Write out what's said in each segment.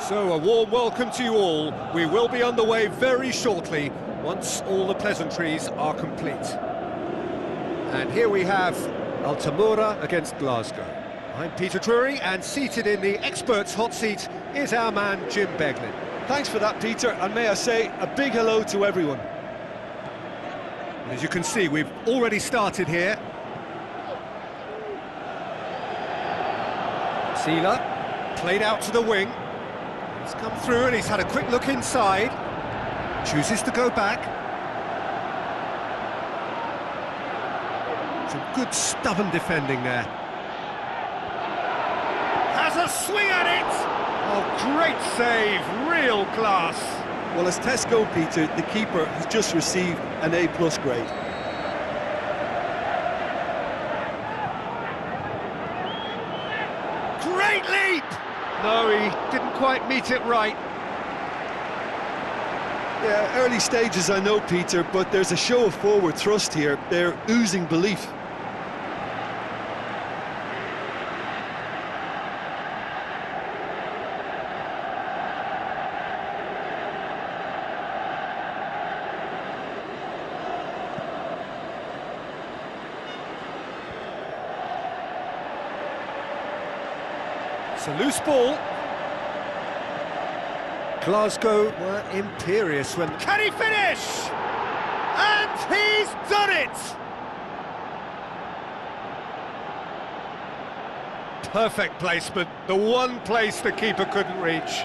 So, a warm welcome to you all. We will be underway very shortly, once all the pleasantries are complete. And here we have Altamura against Glasgow. I'm Peter Drury, and seated in the experts' hot seat is our man Jim Beglin. Thanks for that, Peter, and may I say a big hello to everyone. As you can see, we've already started here. Sealer, played out to the wing. He's come through and he's had a quick look inside. Chooses to go back. Some good stubborn defending there. Has a swing at it! Oh, great save, real class. Well, as tests go, Peter, the keeper has just received an A+ grade. Great leap! No, he didn't quite meet it right. Yeah, early stages, I know, Peter, but there's a show of forward thrust here. They're oozing belief. It's a loose ball. Glasgow were imperious when... Can he finish? And he's done it! Perfect placement, the one place the keeper couldn't reach.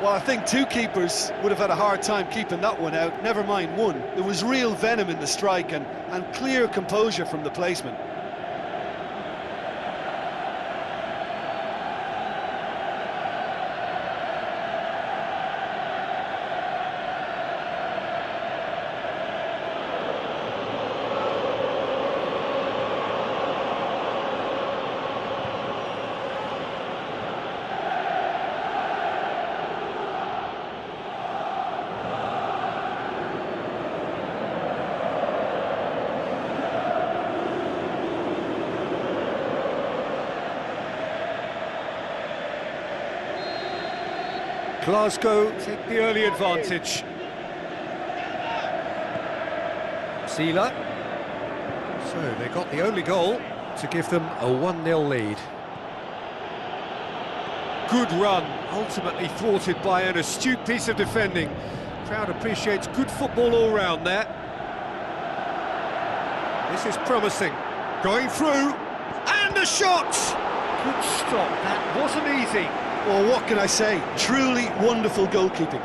Well, I think two keepers would have had a hard time keeping that one out, never mind one. There was real venom in the strike and clear composure from the placement. Glasgow take the early advantage. Sealer. So they got the only goal to give them a 1-0 lead. Good run, ultimately thwarted by an astute piece of defending. Crowd appreciates good football all round there. This is promising. Going through, and a shot! Good stop, that wasn't easy. Well, what can I say? Truly wonderful goalkeeping.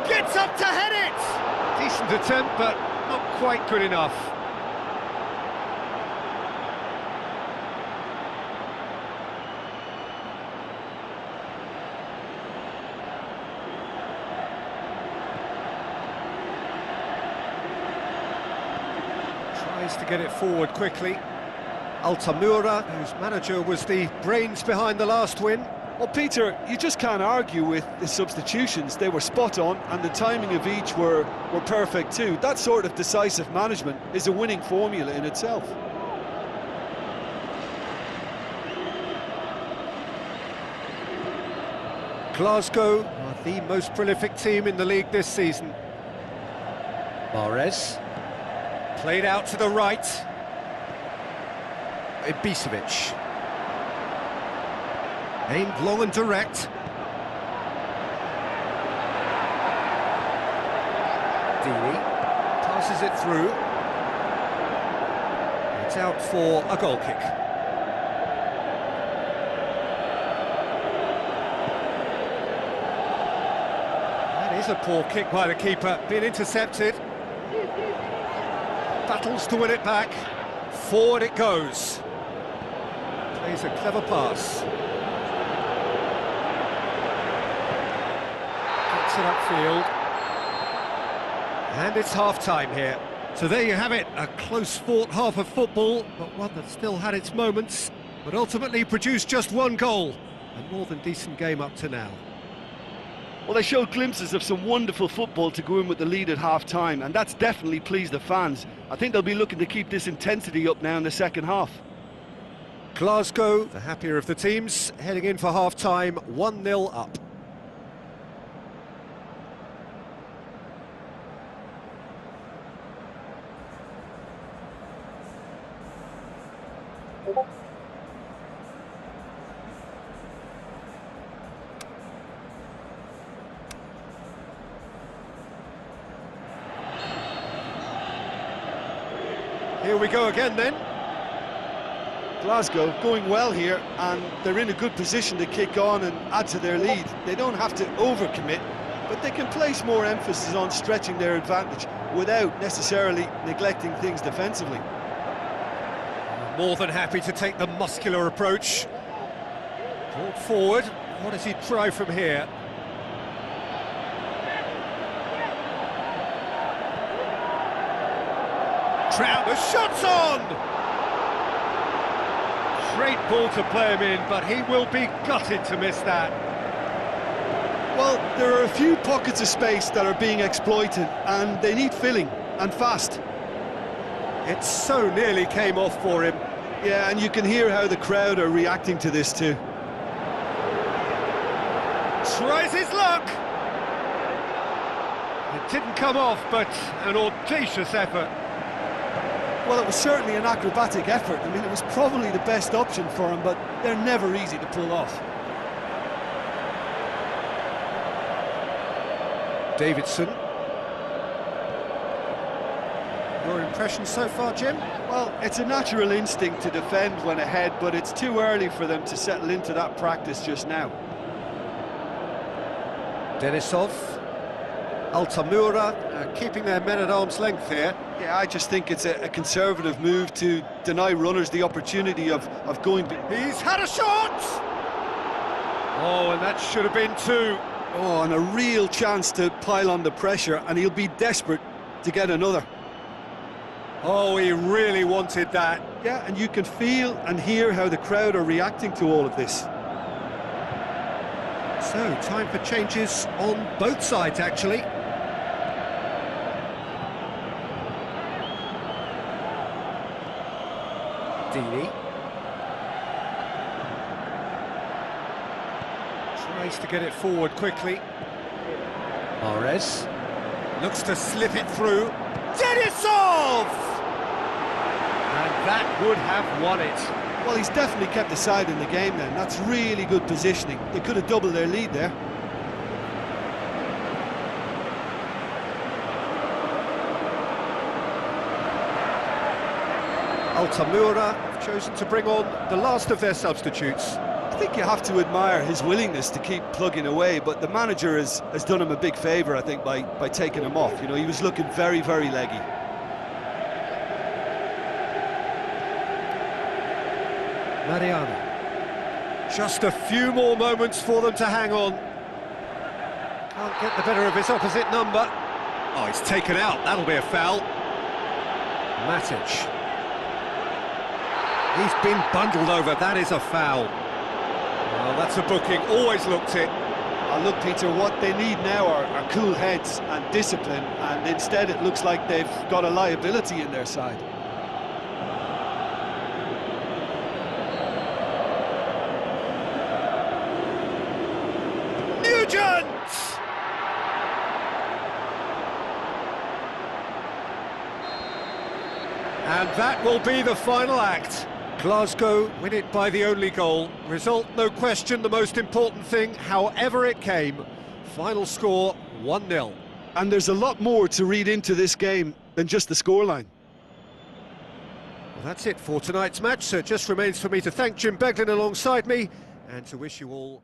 Gets up to head it! Decent attempt, but not quite good enough. To get it forward quickly. Altamura, whose manager was the brains behind the last win. Well, Peter, you just can't argue with the substitutions. They were spot on, and the timing of each were perfect too. That sort of decisive management is a winning formula in itself. Glasgow are the most prolific team in the league this season. Mahrez. Played out to the right. Ibisevic. Aimed long and direct. Dini passes it through. It's out for a goal kick. That is a poor kick by the keeper, being intercepted. Battles to win it back. Forward it goes. Plays a clever pass. Gets it upfield. And it's half-time here. So there you have it, a close-fought half of football, but one that still had its moments, but ultimately produced just one goal. A more than decent game up to now. Well, they showed glimpses of some wonderful football to go in with the lead at half-time, and that's definitely pleased the fans. I think they'll be looking to keep this intensity up now in the second half. Glasgow, the happier of the teams, heading in for half-time, 1-0 up. Here we go again then. Glasgow going well here, and they're in a good position to kick on and add to their lead. They don't have to overcommit, but they can place more emphasis on stretching their advantage without necessarily neglecting things defensively. More than happy to take the muscular approach. Brought forward. What does he try from here? Trout, the shot's on! Great ball to play him in, but he will be gutted to miss that. Well, there are a few pockets of space that are being exploited, and they need filling, and fast. It so nearly came off for him. Yeah, and you can hear how the crowd are reacting to this too. Tries his luck! It didn't come off, but an audacious effort. Well, it was certainly an acrobatic effort. I mean, it was probably the best option for him, but they're never easy to pull off. Davidson. Your impression so far, Jim? Well, it's a natural instinct to defend when ahead, but it's too early for them to settle into that practice just now. Denisov. Altamura keeping their men at arm's length here. Yeah, I just think it's a conservative move to deny runners the opportunity of going... He's had a shot! Oh, and that should have been two. Oh, and a real chance to pile on the pressure, and he'll be desperate to get another. Oh, he really wanted that. Yeah, and you can feel and hear how the crowd are reacting to all of this. So, time for changes on both sides, actually. Dini. Tries to get it forward quickly. Mahrez. Looks to slip it through. Denisov! And that would have won it. Well, he's definitely kept the side in the game then. That's really good positioning. They could have doubled their lead there. Altamura have chosen to bring on the last of their substitutes. I think you have to admire his willingness to keep plugging away, but the manager has done him a big favour, I think, by taking him off. You know, he was looking very, very leggy. Mariano. Just a few more moments for them to hang on. Can't get the better of his opposite number. Oh, he's taken out. That'll be a foul. Matic. He's been bundled over. That is a foul. Well, that's a booking. Always looked it. Look, Peter, what they need now are cool heads and discipline, and instead it looks like they've got a liability in their side. Nugent! And that will be the final act. Glasgow win it by the only goal. Result, no question, the most important thing, however it came. Final score, 1-0. And there's a lot more to read into this game than just the scoreline. Well, that's it for tonight's match, so it just remains for me to thank Jim Beglin alongside me and to wish you all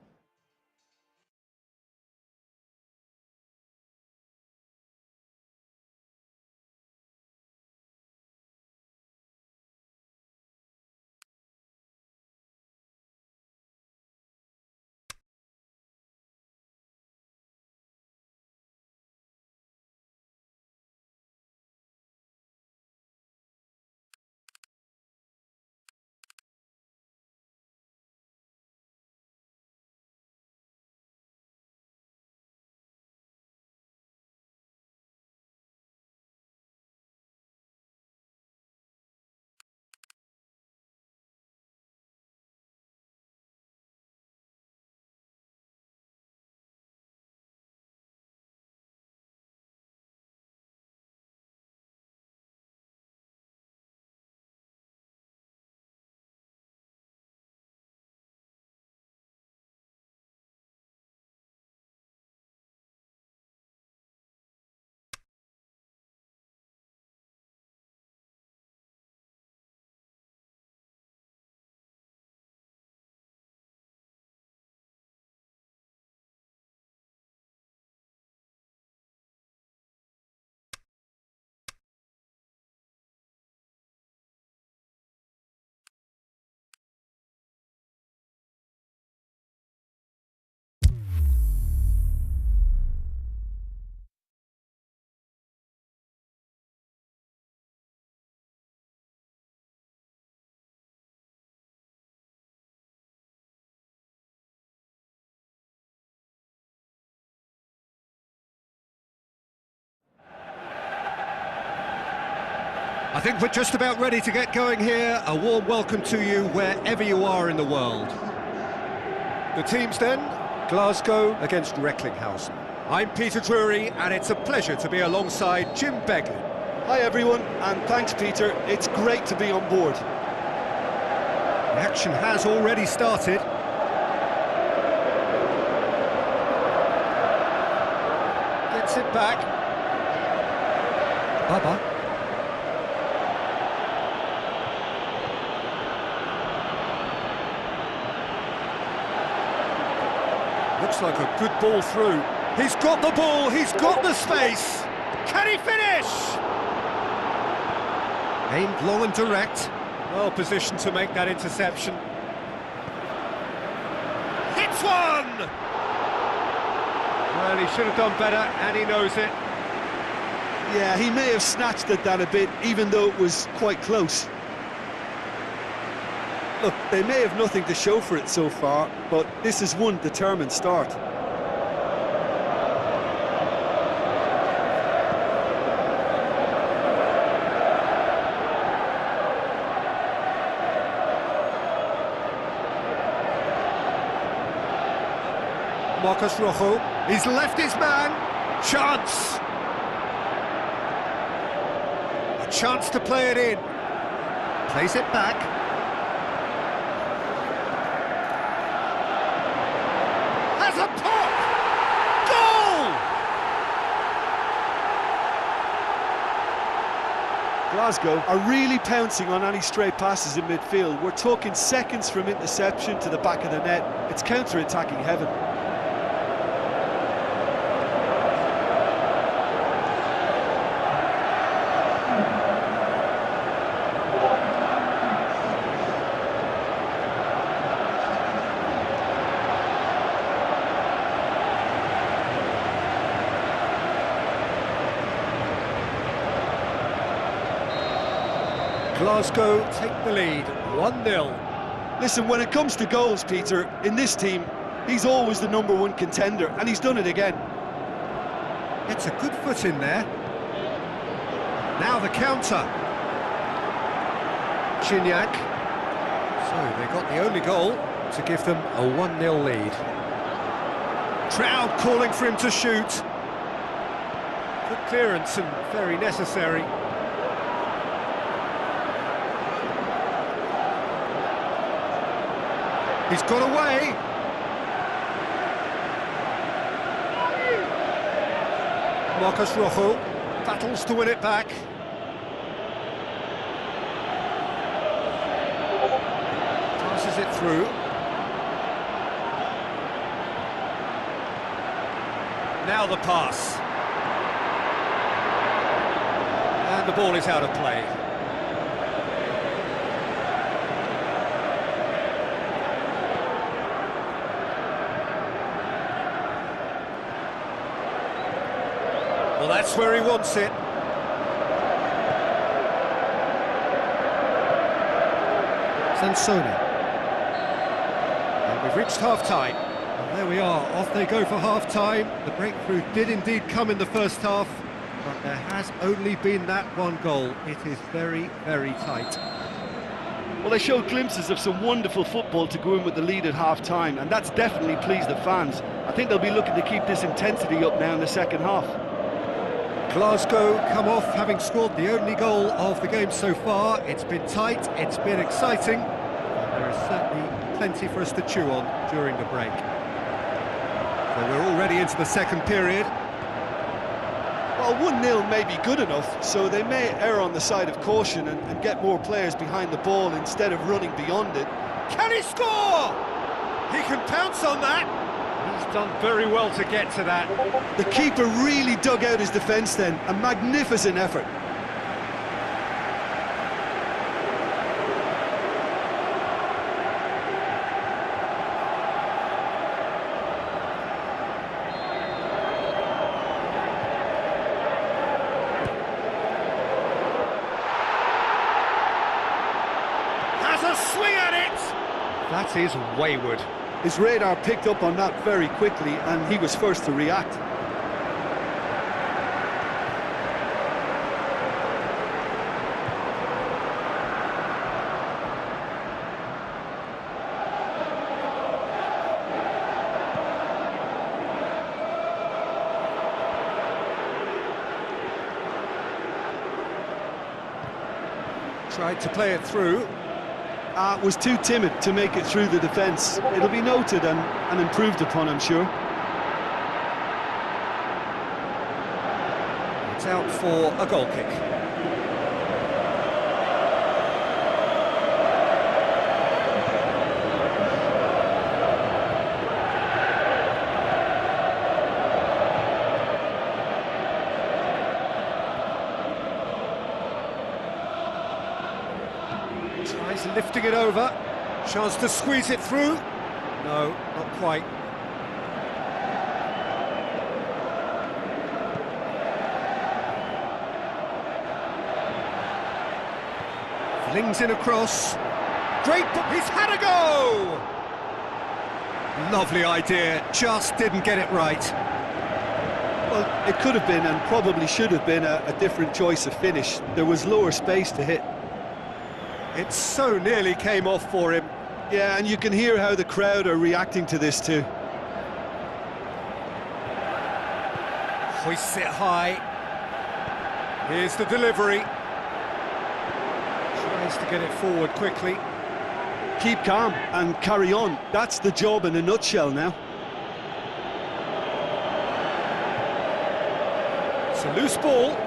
I think we're just about ready to get going here. A warm welcome to you wherever you are in the world. The teams then, Glasgow against Recklinghausen. I'm Peter Drury, and it's a pleasure to be alongside Jim Begley. Hi everyone, and thanks Peter, it's great to be on board. The action has already started. Gets it back. Baba. Looks like a good ball through. He's got the ball, he's got the space. Can he finish? Aimed low and direct. Well positioned to make that interception. Hits one! Well, he should have done better, and he knows it. Yeah, he may have snatched at that a bit, even though it was quite close. Look, they may have nothing to show for it so far, but this is one determined start. Marcus Rojo, he's left his man. Chance! A chance to play it in. Plays it back. Has a pop! Goal! Glasgow are really pouncing on any stray passes in midfield. We're talking seconds from interception to the back of the net. It's counter-attacking heaven. Glasgow take the lead, 1-0. Listen, when it comes to goals, Peter, in this team, he's always the #1 contender, and he's done it again. It's a good foot in there. Now the counter. Gignac. So they got the only goal to give them a 1-0 lead. Crowd calling for him to shoot. Good clearance and very necessary. He's got away. Marcus Rojo battles to win it back. Passes it through. Now the pass. And the ball is out of play. Well, that's where he wants it. Sansoni. And we've reached half-time. And there we are, off they go for half-time. The breakthrough did indeed come in the first half, but there has only been that one goal. It is very, very tight. Well, they showed glimpses of some wonderful football to go in with the lead at half-time, and that's definitely pleased the fans. I think they'll be looking to keep this intensity up now in the second half. Glasgow come off having scored the only goal of the game so far. It's been tight, it's been exciting, and there is certainly plenty for us to chew on during the break. So we're already into the second period. Well, 1-0 may be good enough, so they may err on the side of caution and get more players behind the ball instead of running beyond it. Can he score? He can pounce on that. He's done very well to get to that. The keeper really dug out his defence then, a magnificent effort. Has a swing at it! That is wayward. His radar picked up on that very quickly, and he was first to react. Tried to play it through. Was too timid to make it through the defence. It'll be noted and improved upon, I'm sure. It's out for a goal kick. Tries lifting it over. Chance to squeeze it through. No, not quite. Flings in across. Great, he's had a go! Lovely idea, just didn't get it right. Well, it could have been and probably should have been a different choice of finish. There was lower space to hit. It so nearly came off for him. Yeah, and you can hear how the crowd are reacting to this too. Hoists it high. Here's the delivery. Tries to get it forward quickly. Keep calm and carry on. That's the job in a nutshell now. It's a loose ball.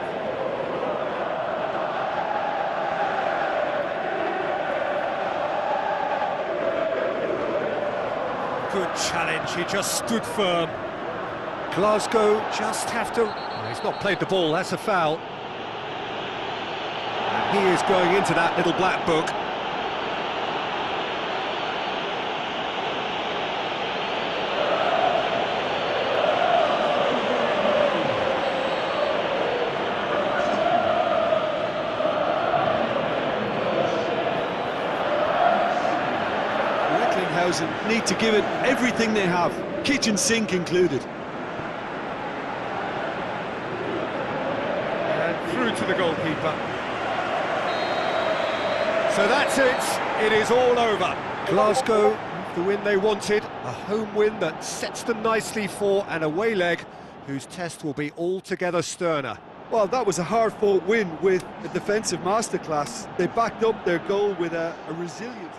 Good challenge, he just stood firm. Glasgow just have to... Oh, he's not played the ball, that's a foul. And he is going into that little black book. Need to give it everything they have, kitchen sink included. And through to the goalkeeper. So that's it, it is all over. Glasgow, the win they wanted, a home win that sets them nicely for an away leg whose test will be altogether sterner. Well, that was a hard-fought win with a defensive masterclass. They backed up their goal with a resilient...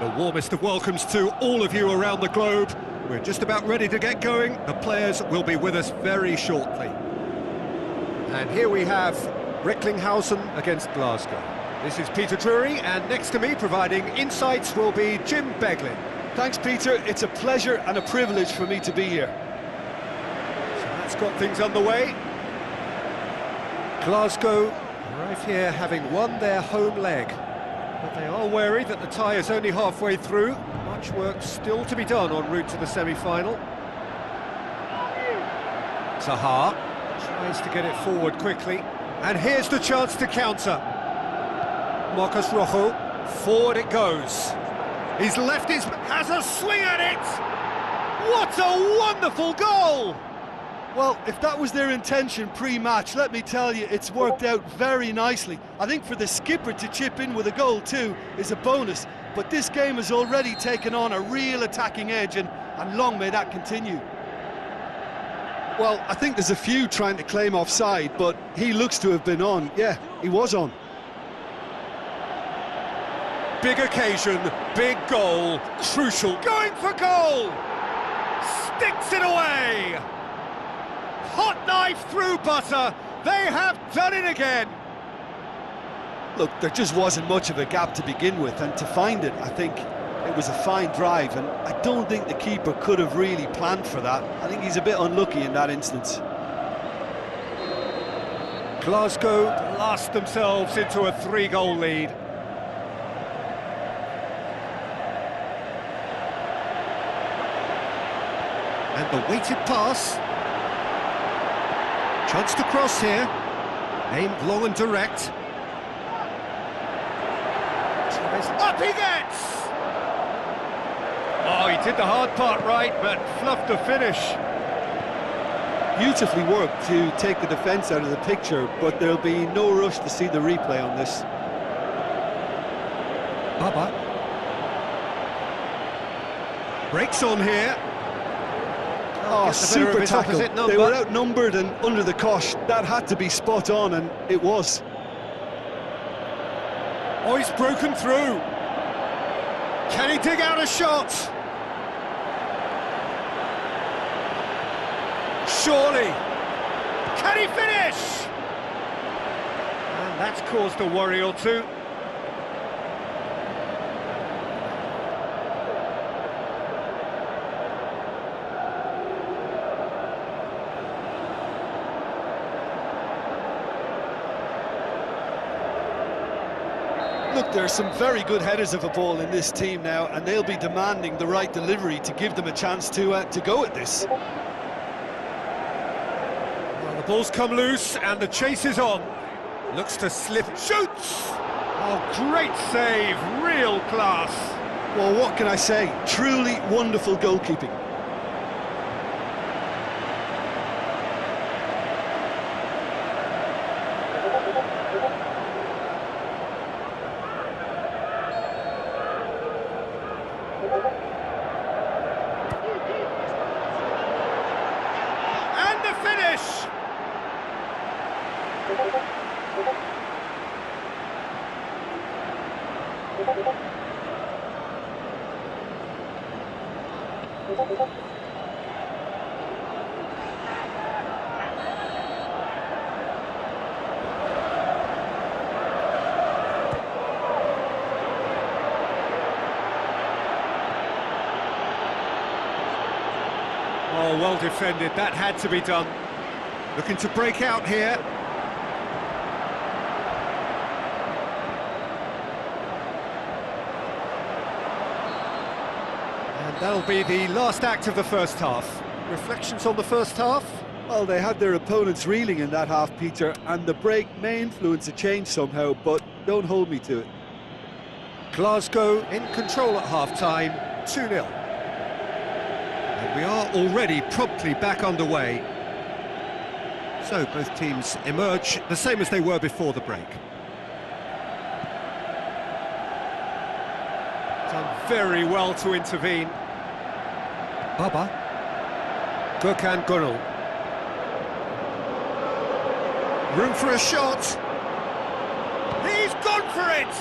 The warmest of welcomes to all of you around the globe. We're just about ready to get going. The players will be with us very shortly. And here we have Recklinghausen against Glasgow. This is Peter Drury, and next to me providing insights will be Jim Beglin. Thanks, Peter. It's a pleasure and a privilege for me to be here. So that's got things underway. Glasgow arrive here having won their home leg. But they are wary that the tie is only halfway through. Much work still to be done en route to the semi-final. Zaha tries to get it forward quickly. And here's the chance to counter. Marcus Rojo, forward it goes. He's left his... has a swing at it! What a wonderful goal! Well, if that was their intention pre-match, let me tell you, it's worked out very nicely. I think for the skipper to chip in with a goal too is a bonus, but this game has already taken on a real attacking edge, and long may that continue. Well, I think there's a few trying to claim offside, but he looks to have been on. Yeah, he was on. Big occasion, big goal, crucial. Going for goal! Sticks it away! Hot knife through butter. They have done it again. Look, there just wasn't much of a gap to begin with, and to find it, I think it was a fine drive, and I don't think the keeper could have really planned for that. I think he's a bit unlucky in that instance. Glasgow blast themselves into a 3-goal lead. And the weighted pass. Chance to cross here. Aimed long and direct. Up he gets! Oh, he did the hard part right, but fluffed the finish. Beautifully worked to take the defence out of the picture, but there'll be no rush to see the replay on this. Baba. Breaks on here. Oh, super tackle. They were outnumbered and under the cosh. That had to be spot on, and it was. Oh, he's broken through. Can he dig out a shot? Surely. Can he finish? And that's caused a worry or two. Look, there are some very good headers of a ball in this team now, and they'll be demanding the right delivery to give them a chance to go at this. Well, the ball's come loose and the chase is on. Looks to slip, shoots! Oh, great save, real class. Well, what can I say? Truly wonderful goalkeeping. And the finish! Oh, well defended, that had to be done. Looking to break out here. And that'll be the last act of the first half. Reflections on the first half? Well, they had their opponents reeling in that half, Peter, and the break may influence a change somehow, but don't hold me to it. Glasgow in control at half-time, 2-0. And we are already promptly back underway. So both teams emerge the same as they were before the break. Done very well to intervene. Baba. Gökhan Gönül. Room for a shot. He's gone for it!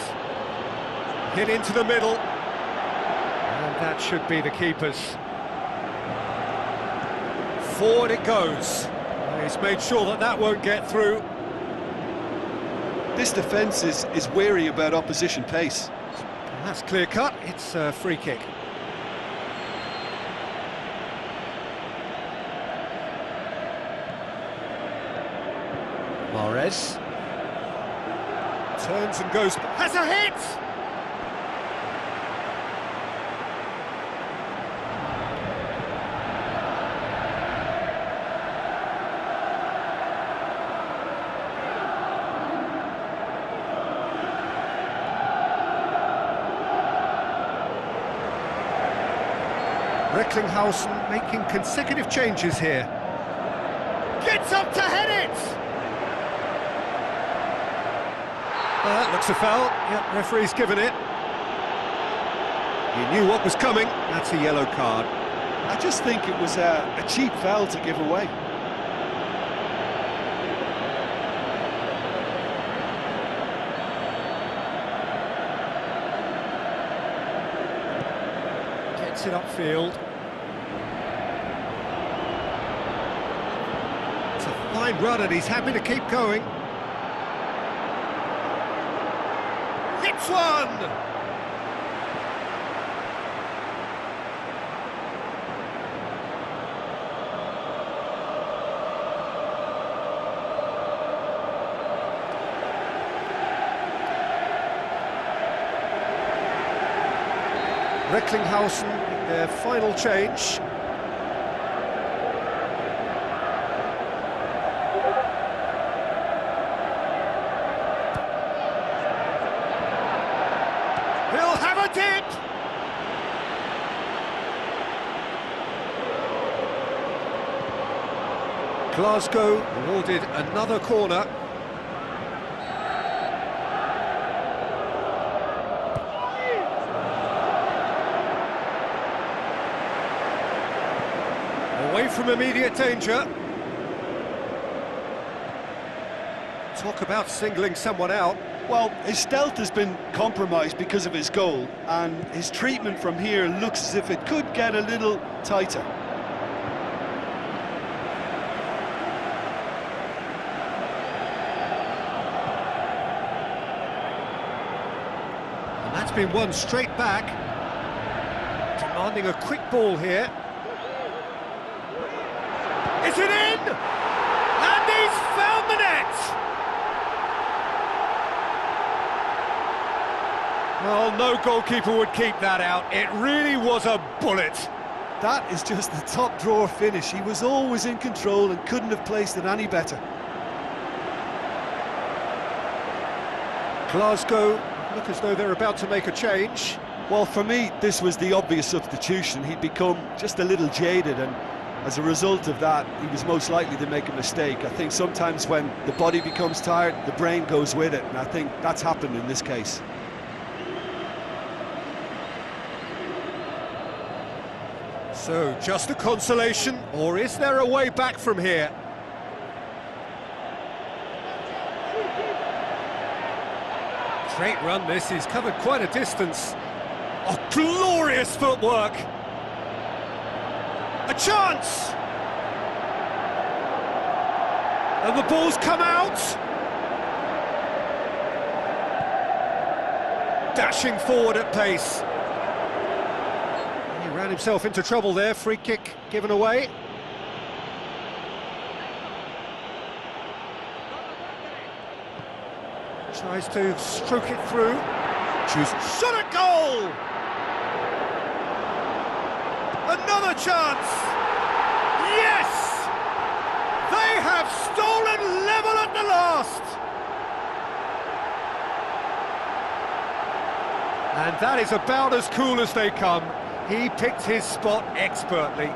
Hit into the middle. And that should be the keeper's. Forward it goes. He's made sure that that won't get through. This defence is wary about opposition pace. And that's clear cut, it's a free kick. Mahrez. Turns and goes, has a hit! Recklinghausen making consecutive changes here. Gets up to head it! That looks a foul. Yep, referee's given it. He knew what was coming. That's a yellow card. I just think it was a cheap foul to give away. Gets it upfield. It's a fine run and he's happy to keep going. Hits one! Recklinghausen, their final change. He'll have a dip! Glasgow awarded another corner. Away from immediate danger. Talk about singling someone out. Well, his stealth has been compromised because of his goal, and his treatment from here looks as if it could get a little tighter. And that's been won straight back. Demanding a quick ball here. Is it in? And he's found the net! Well, no goalkeeper would keep that out. It really was a bullet. That is just the top drawer finish. He was always in control and couldn't have placed it any better. Glasgow look as though they're about to make a change. Well, for me, this was the obvious substitution. He'd become just a little jaded, and as a result of that, he was most likely to make a mistake. I think sometimes when the body becomes tired, the brain goes with it, and I think that's happened in this case. So, just a consolation, or is there a way back from here? Straight run this, he's covered quite a distance. Oh, glorious footwork! A chance! And the ball's come out! Dashing forward at pace. He ran himself into trouble there, free kick given away. Tries to stroke it through. Shot at goal! Another chance! Yes! They have stolen level at the last! And that is about as cool as they come. He picked his spot expertly.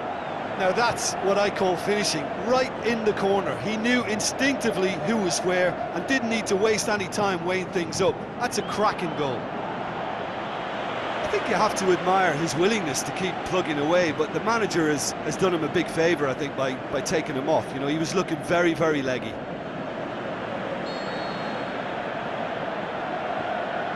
Now that's what I call finishing, right in the corner. He knew instinctively who was where and didn't need to waste any time weighing things up. That's a cracking goal. I think you have to admire his willingness to keep plugging away, but the manager has done him a big favour, I think, by taking him off. You know, he was looking very, very leggy.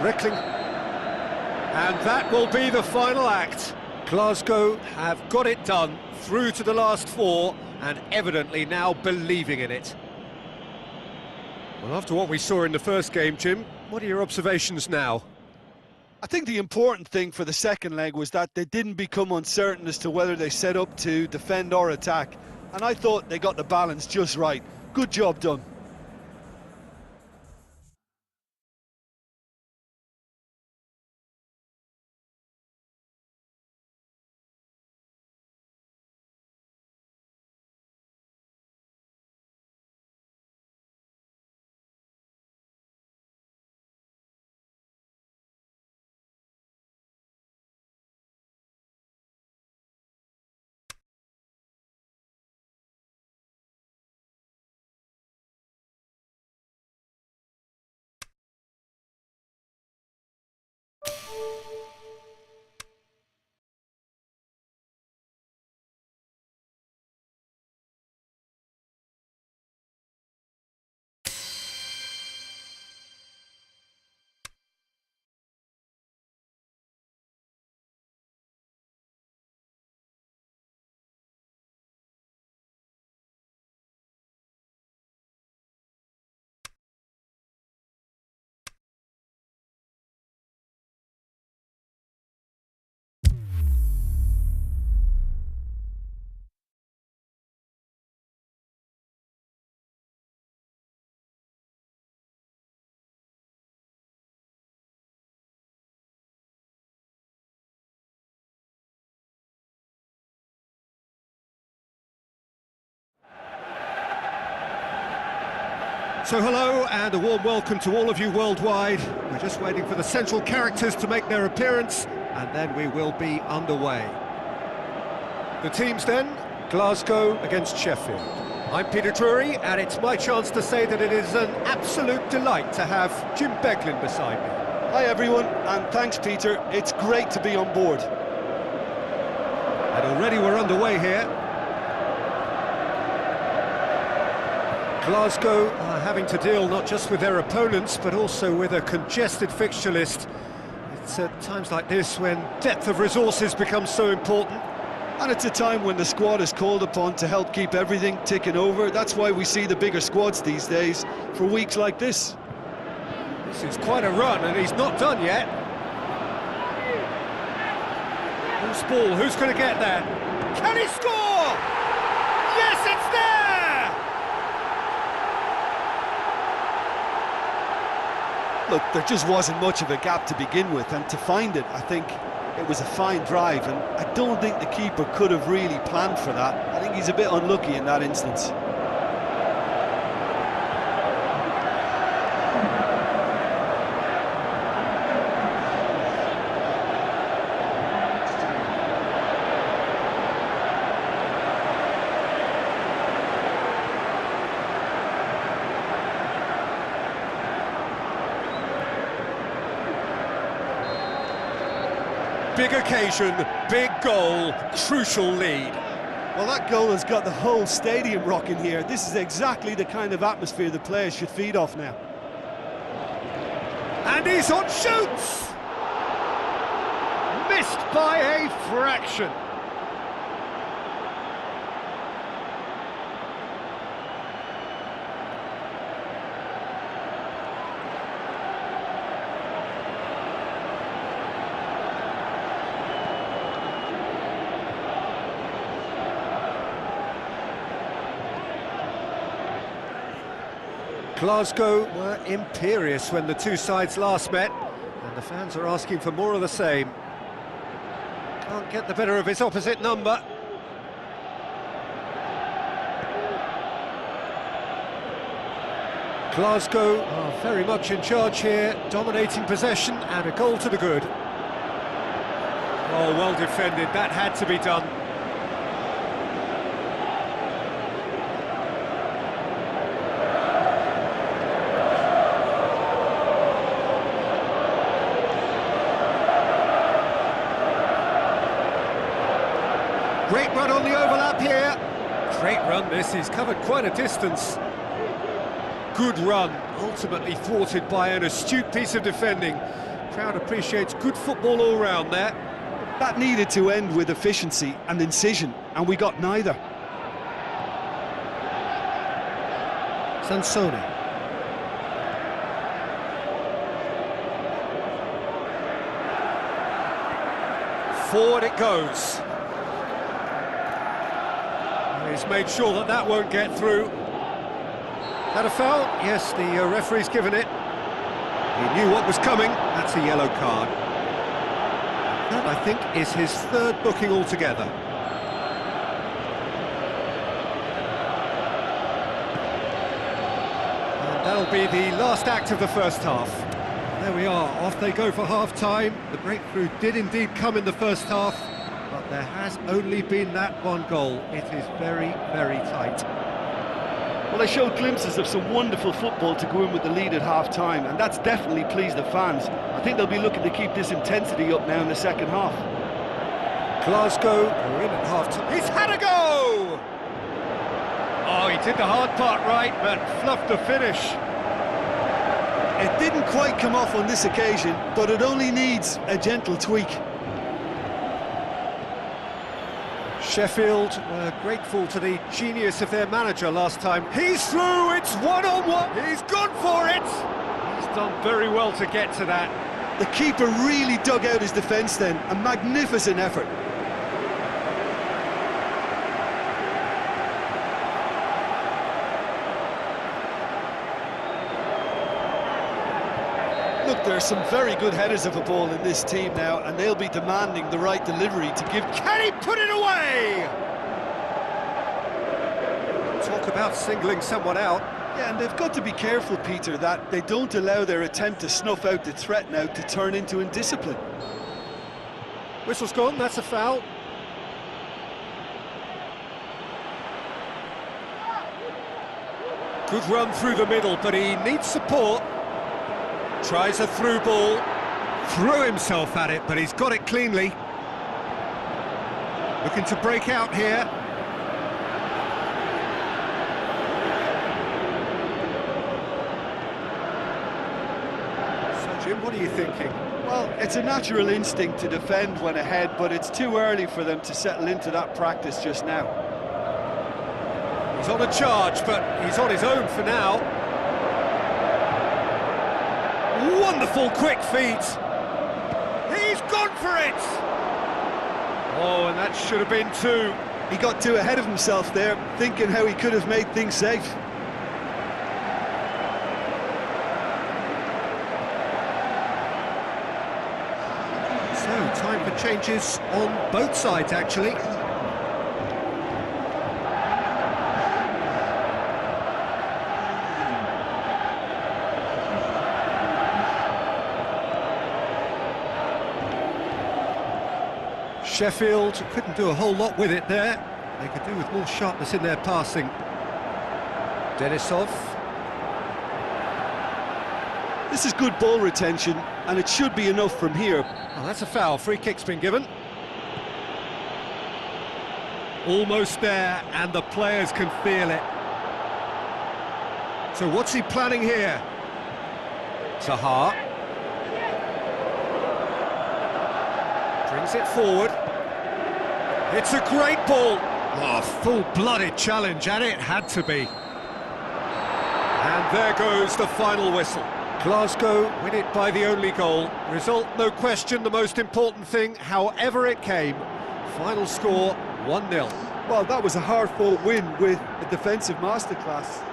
Reckling. And that will be the final act. Glasgow have got it done, through to the last four, and evidently now believing in it. Well, after what we saw in the first game, Jim, what are your observations now? I think the important thing for the second leg was that they didn't become uncertain as to whether they set up to defend or attack. And I thought they got the balance just right. Good job done. So hello and a warm welcome to all of you worldwide. We're just waiting for the central characters to make their appearance and then we will be underway. The teams then, Glasgow against Sheffield. I'm Peter Drury and it's my chance to say that it is an absolute delight to have Jim Beglin beside me. Hi everyone, and thanks Peter, it's great to be on board. And already we're underway here. Glasgow are having to deal not just with their opponents, but also with a congested fixture list. It's at times like this when depth of resources becomes so important. And it's a time when the squad is called upon to help keep everything ticking over. That's why we see the bigger squads these days for weeks like this. This is quite a run, and he's not done yet. Loose ball, who's going to get that? Can he score? Yes, it's there! Look, there just wasn't much of a gap to begin with, and to find it, I think it was a fine drive, and I don't think the keeper could have really planned for that. I think he's a bit unlucky in that instance. Big occasion, big goal, crucial lead. Well, that goal has got the whole stadium rocking here. This is exactly the kind of atmosphere the players should feed off now. And he's on shoots! Missed by a fraction. Glasgow were imperious when the two sides last met, and the fans are asking for more of the same. Can't get the better of his opposite number. Glasgow are very much in charge here, dominating possession and a goal to the good. Oh, well defended, that had to be done. Great run on the overlap here. Great run this, he's covered quite a distance. Good run, ultimately thwarted by an astute piece of defending. Crowd appreciates good football all round there. That needed to end with efficiency and incision, and we got neither. Sansone. Forward it goes. He's made sure that that won't get through. That a foul? Yes, the referee's given it. He knew what was coming. That's a yellow card. That, I think, is his third booking altogether. And that'll be the last act of the first half. There we are, off they go for half-time. The breakthrough did indeed come in the first half. But there has only been that one goal. It is very, very tight. Well, they showed glimpses of some wonderful football to go in with the lead at half-time, and that's definitely pleased the fans. I think they'll be looking to keep this intensity up now in the second half. Glasgow are in at half-time. He's had a go! Oh, he did the hard part right, but fluffed the finish. It didn't quite come off on this occasion, but it only needs a gentle tweak. Sheffield were grateful to the genius of their manager last time. He's through, it's one-on-one, he's gone for it! He's done very well to get to that. The keeper really dug out his defence then, a magnificent effort. Look, there are some very good headers of a ball in this team now, and they'll be demanding the right delivery to give... Can he put it away? Talk about singling someone out. Yeah, and they've got to be careful, Peter, that they don't allow their attempt to snuff out the threat now to turn into indiscipline. Whistle's gone, that's a foul. Good run through the middle, but he needs support. Tries a through ball. Threw himself at it, but he's got it cleanly. Looking to break out here. So, Jim, what are you thinking? Well, it's a natural instinct to defend when ahead, but it's too early for them to settle into that practice just now. He's on a charge, but he's on his own for now. Wonderful quick feet. He's gone for it! Oh, and that should have been two. He got too ahead of himself there, thinking how he could have made things safe. So, time for changes on both sides, actually. Sheffield couldn't do a whole lot with it there. They could do with more sharpness in their passing. Denisov. This is good ball retention, and it should be enough from here. Oh, that's a foul. Free kick's been given. Almost there, and the players can feel it. So what's he planning here? Tahar. Brings it forward. It's a great ball. Oh, full-blooded challenge, and it had to be. And there goes the final whistle. Glasgow win it by the only goal. Result, no question, the most important thing, however it came. Final score, 1-0. Well, that was a hard-fought win with a defensive masterclass.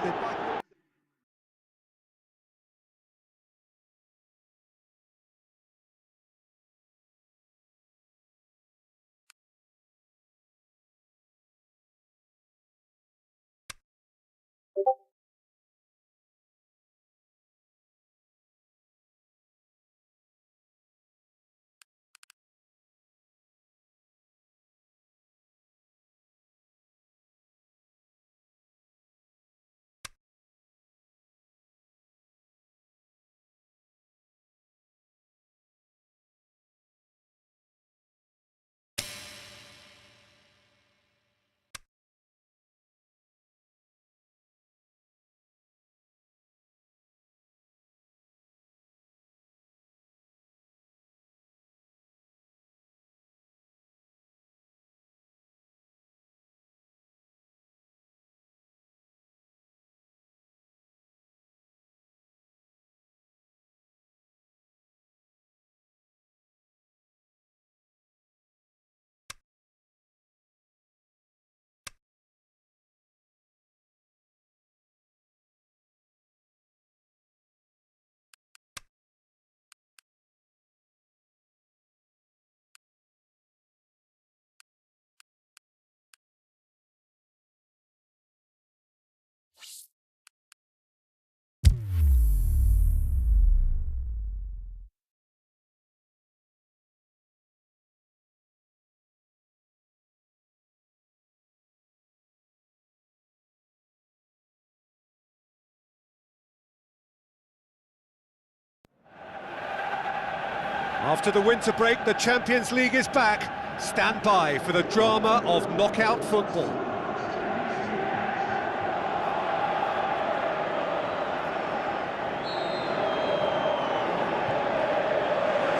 After the winter break, the Champions League is back. Stand by for the drama of knockout football.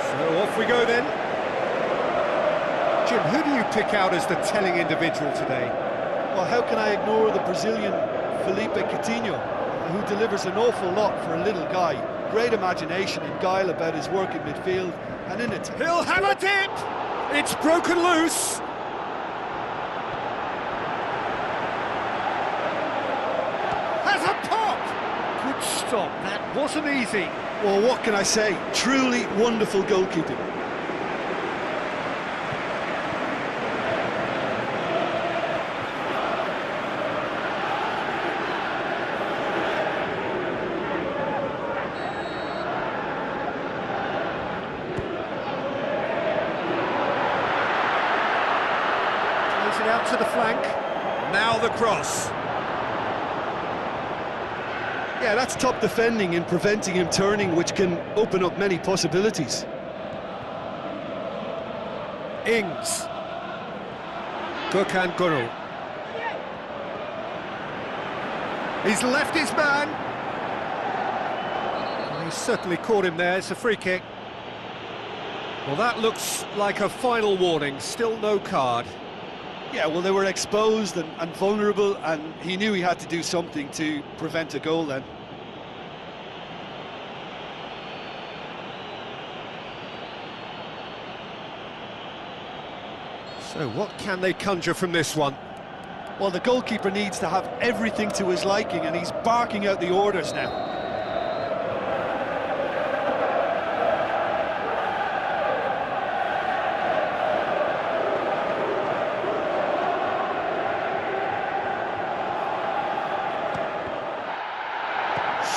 So off we go then. Jim, who do you pick out as the telling individual today? Well, how can I ignore the Brazilian Felipe Coutinho, who delivers an awful lot for a little guy. Great imagination and guile about his work in midfield and in it. He'll have a dip! It's broken loose! Has a pop! Good stop, that wasn't easy. Well, what can I say? Truly wonderful goalkeeping. the cross. Yeah, that's top defending in preventing him turning, which can open up many possibilities. Ings. Gökhan Gürül. He's left his man. He certainly caught him there. It's a free kick. Well, that looks like a final warning. Still no card. Yeah, well, they were exposed and vulnerable, and he knew he had to do something to prevent a goal then. So what can they conjure from this one? Well, the goalkeeper needs to have everything to his liking, and he's barking out the orders now.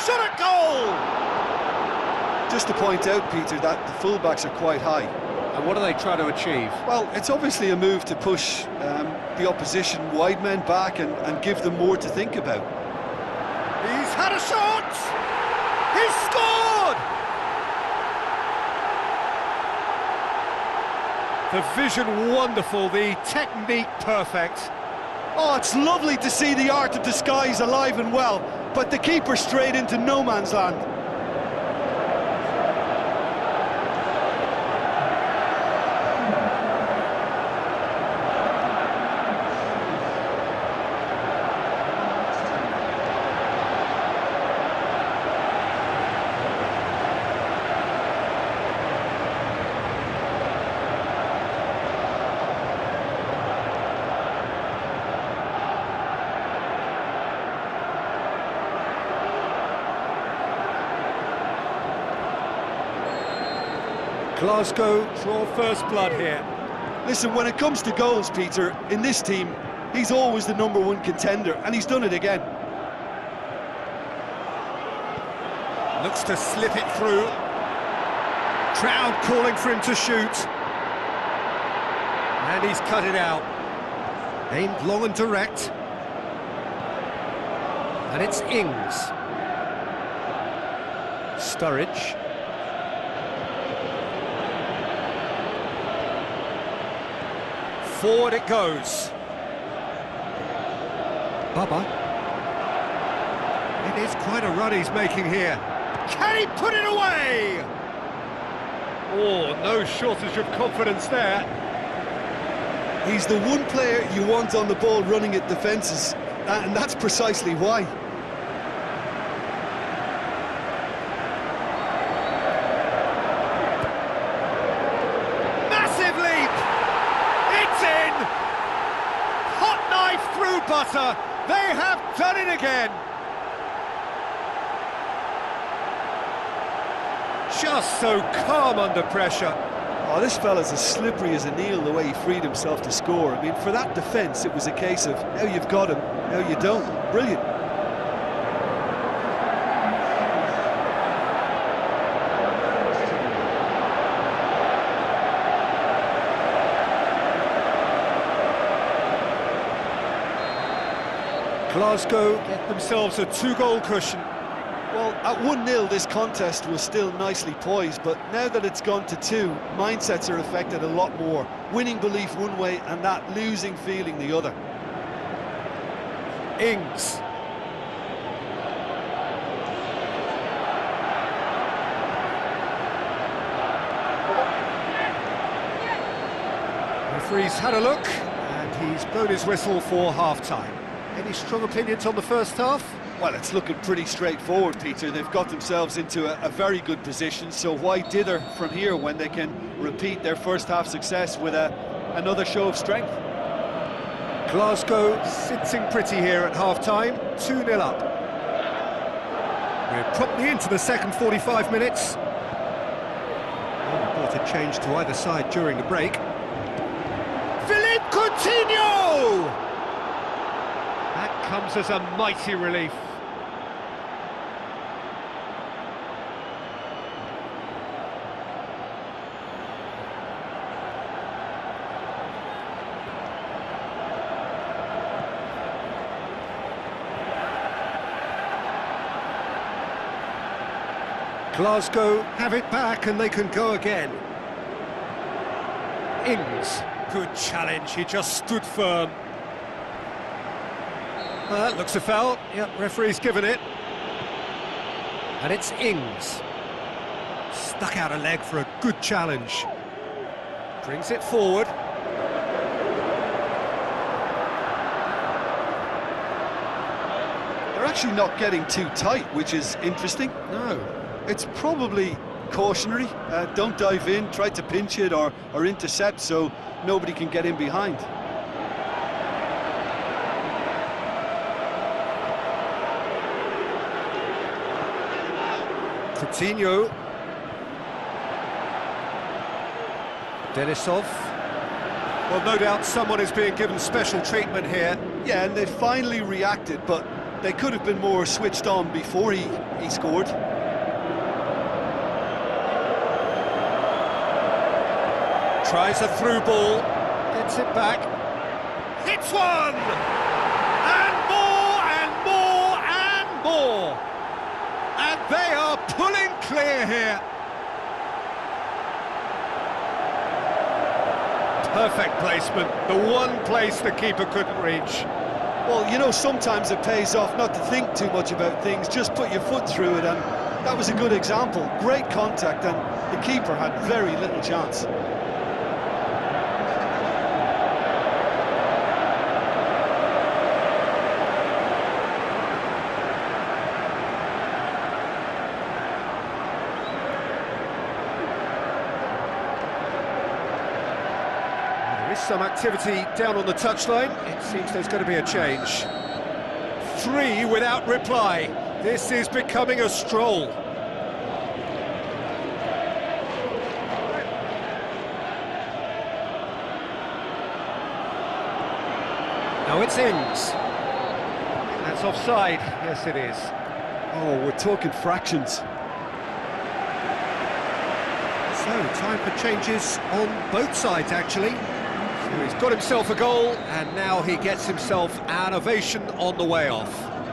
Shot at goal! Just to point out, Peter, that the fullbacks are quite high. And what are they trying to achieve? Well, it's obviously a move to push the opposition wide men back and give them more to think about. He's had a shot! He's scored! The vision wonderful, the technique perfect. Oh, it's lovely to see the art of disguise alive and well, but the keeper straight into no man's land. Glasgow draw first blood here. Listen, when it comes to goals, Peter, in this team, he's always the #1 contender, and he's done it again. Looks to slip it through. Crowd calling for him to shoot. And he's cut it out. Aimed long and direct. And it's Ings. Sturridge. Forward it goes. Bubba. It is quite a run he's making here. Can he put it away? Oh, no shortage of confidence there. He's the one player you want on the ball running at defences, and that's precisely why. Massive leap! It's in! Hot knife through butter. They have done it again. Just so calm under pressure. Oh, this fella's as slippery as an eel the way he freed himself to score. I mean, for that defence, it was a case of now you've got him, now you don't. Brilliant. Glasgow get themselves a 2-goal cushion. Well, at 1-0, this contest was still nicely poised, but now that it's gone to 2, mindsets are affected a lot more. Winning belief one way and that losing feeling the other. Ings. Referee's had a look, and he's blown his whistle for half-time. Any strong opinions on the first half? Well, it's looking pretty straightforward, Peter. They've got themselves into a very good position, so why dither from here when they can repeat their first half success with another show of strength? Glasgow sitting pretty here at half-time, 2-0 up. We're promptly into the second 45 minutes. Reported change to either side during the break. Philippe Coutinho! That comes as a mighty relief. Glasgow have it back and they can go again. Ings, good challenge, he just stood firm. Looks a foul, yep, referee's given it. And it's Ings. Stuck out a leg for a good challenge. Brings it forward. They're actually not getting too tight, which is interesting. No. It's probably cautionary. Don't dive in, try to pinch it or intercept so nobody can get in behind. Coutinho. Denisov. Well, no doubt someone is being given special treatment here. Yeah, and they finally reacted, but they could have been more switched on before he scored. Tries a through ball, gets it back, hits one! And more, and more, and more! And they are pulling clear here. Perfect placement, the one place the keeper couldn't reach. Well, you know, sometimes it pays off not to think too much about things, just put your foot through it, and that was a good example. Great contact, and the keeper had very little chance. There is some activity down on the touchline. It seems there's going to be a change. 3 without reply. This is becoming a stroll. Now it's Ings. That's offside. Yes, it is. Oh, we're talking fractions. So, time for changes on both sides, actually. So he's got himself a goal, and now he gets himself an ovation on the way off.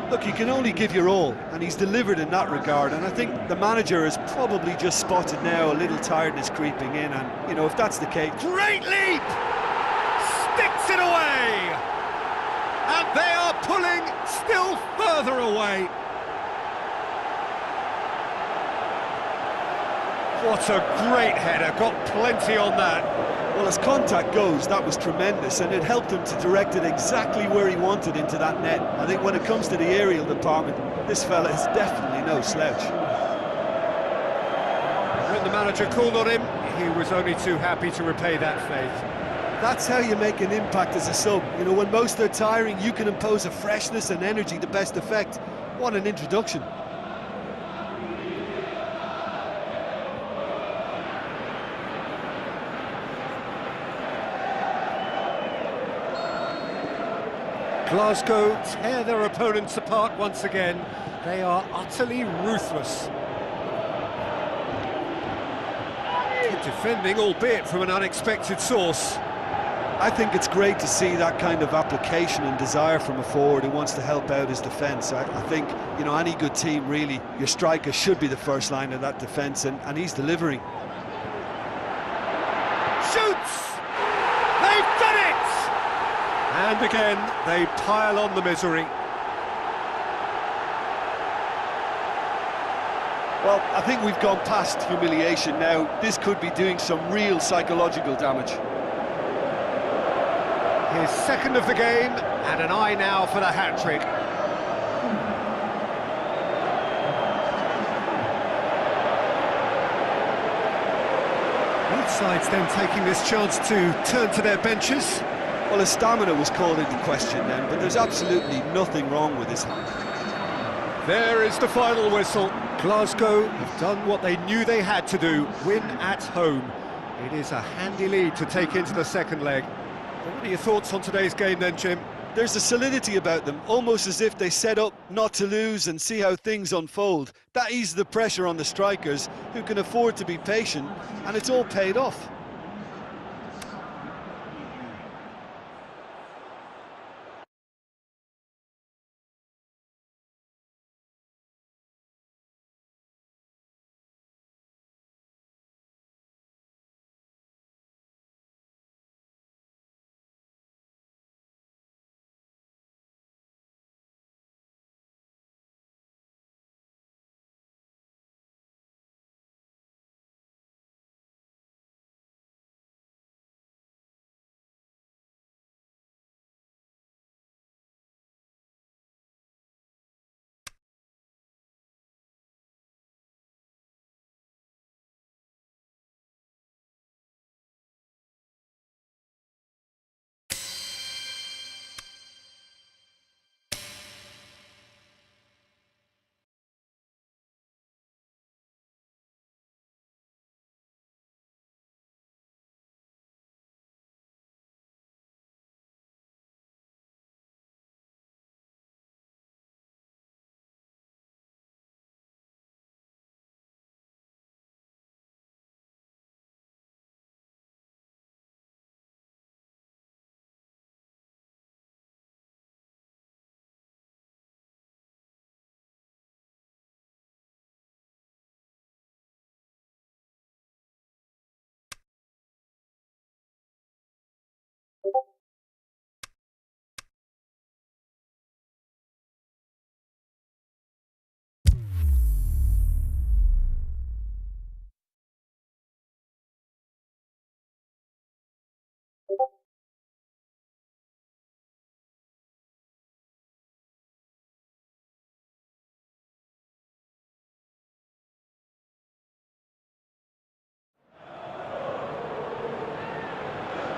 Look, you can only give your all, and he's delivered in that regard, and I think the manager has probably just spotted now a little tiredness creeping in, and, you know, if that's the case... Great leap! Sticks it away! And they are pulling still further away. What a great header, got plenty on that. Well, as contact goes, that was tremendous, and it helped him to direct it exactly where he wanted into that net. I think when it comes to the aerial department, this fella is definitely no slouch. When the manager called on him, he was only too happy to repay that faith. That's how you make an impact as a sub. You know, when most are tiring, you can impose a freshness and energy to best effect. What an introduction. Glasgow tear their opponents apart once again. They are utterly ruthless. Good defending, albeit from an unexpected source. I think it's great to see that kind of application and desire from a forward who wants to help out his defence. I think, you know, any good team, really, your striker should be the first line of that defence, and he's delivering. Shoots! They've done it! And again, they pile on the misery. Well, I think we've gone past humiliation now. This could be doing some real psychological damage. His second of the game, and an eye now for the hat-trick. Both sides then taking this chance to turn to their benches. Well, his stamina was called into question then, but there's absolutely nothing wrong with his hand. There is the final whistle. Glasgow have done what they knew they had to do, win at home. It is a handy lead to take into the second leg. What are your thoughts on today's game then, Jim? There's a solidity about them, almost as if they set up not to lose and see how things unfold. That eases the pressure on the strikers, who can afford to be patient, and it's all paid off.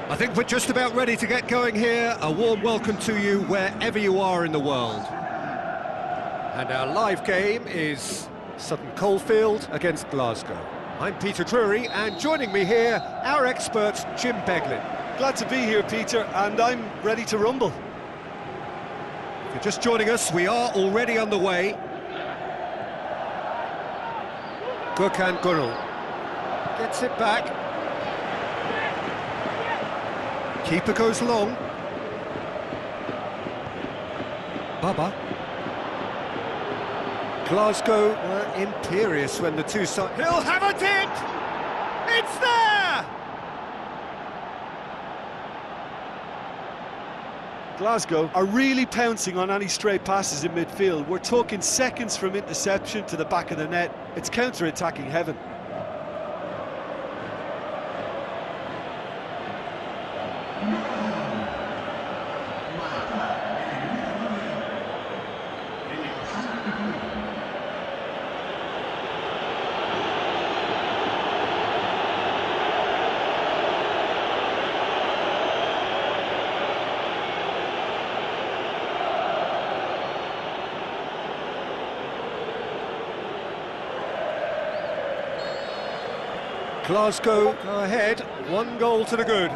I think we're just about ready to get going here. A warm welcome to you wherever you are in the world. And our live game is Sutton Coldfield against Glasgow. I'm Peter Drury, and joining me here, our expert, Jim Beglin. Glad to be here, Peter, and I'm ready to rumble. If you're just joining us, we are already underway. Gökhan Gürel gets it back. Keeper goes long. Baba. Glasgow were imperious when the two sides... He'll have a dip! It's there! Glasgow are really pouncing on any stray passes in midfield. We're talking seconds from interception to the back of the net. It's counter-attacking heaven. Glasgow go ahead, 1 goal to the good.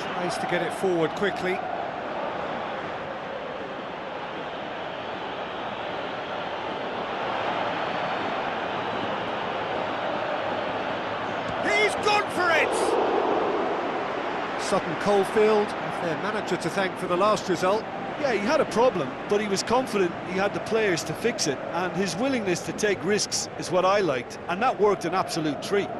Tries to get it forward quickly. He's gone for it! Sutton Coldfield have their manager to thank for the last result. Yeah, he had a problem, but he was confident he had the players to fix it, and his willingness to take risks is what I liked, and that worked an absolute treat.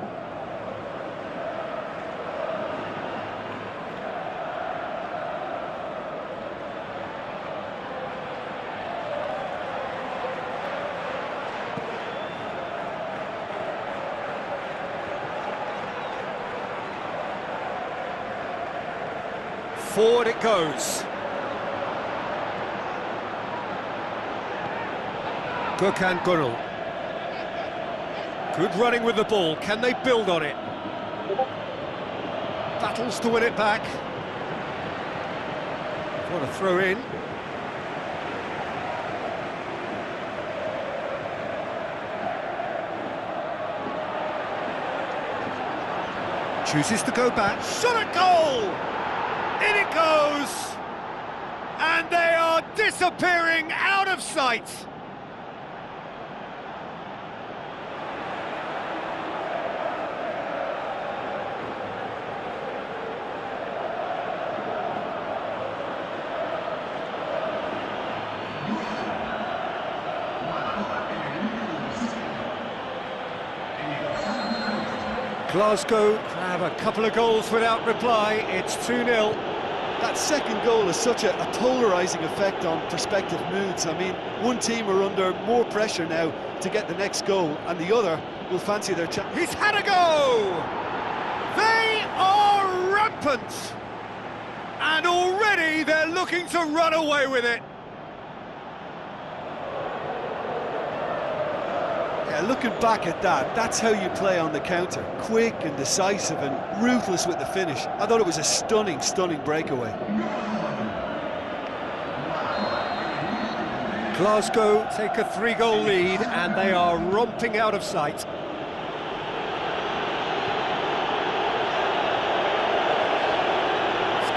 Forward it goes. Gökhan Gürel. Good running with the ball. Can they build on it? Battles to win it back. What a throw in. Chooses to go back. Shot at goal! In it goes! And they are disappearing out of sight! Glasgow have a couple of goals without reply. It's 2-0. That second goal has such a polarising effect on prospective moods. I mean, one team are under more pressure now to get the next goal, and the other will fancy their chance. He's had a go! They are rampant! And already they're looking to run away with it. Yeah, looking back at that, that's how you play on the counter. Quick and decisive and ruthless with the finish. I thought it was a stunning, stunning breakaway. Glasgow take a 3-goal lead and they are romping out of sight. It's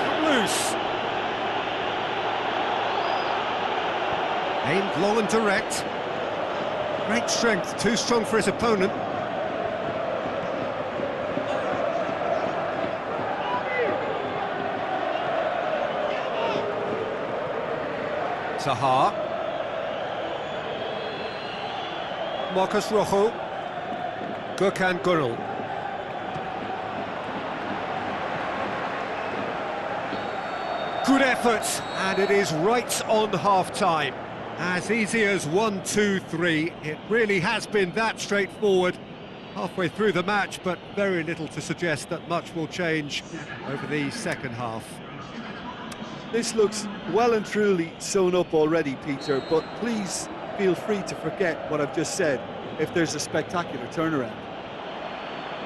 come loose. Aimed long and direct. Great strength, too strong for his opponent. Zaha. Marcus Rojo. Gökhan Gürel. Good effort, and it is right on half-time. As easy as 1, 2, 3. It really has been that straightforward halfway through the match, but very little to suggest that much will change over the second half. This looks well and truly sewn up already, Peter, but please feel free to forget what I've just said if there's a spectacular turnaround.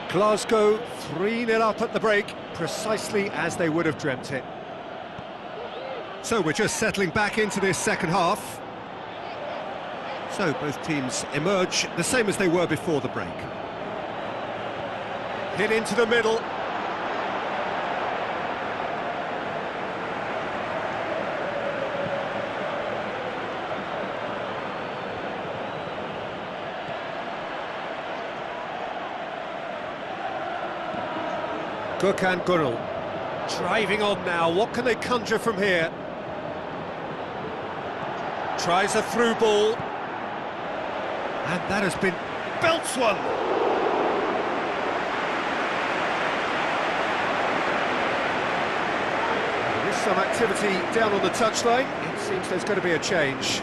Glasgow 3-0 up at the break, precisely as they would have dreamt it. So we're just settling back into this second half. So both teams emerge the same as they were before the break. Hit into the middle. Gökhan Gürel driving on now. What can they conjure from here? Tries a through ball. And that has been... belts one! There is some activity down on the touchline. It seems there's going to be a change.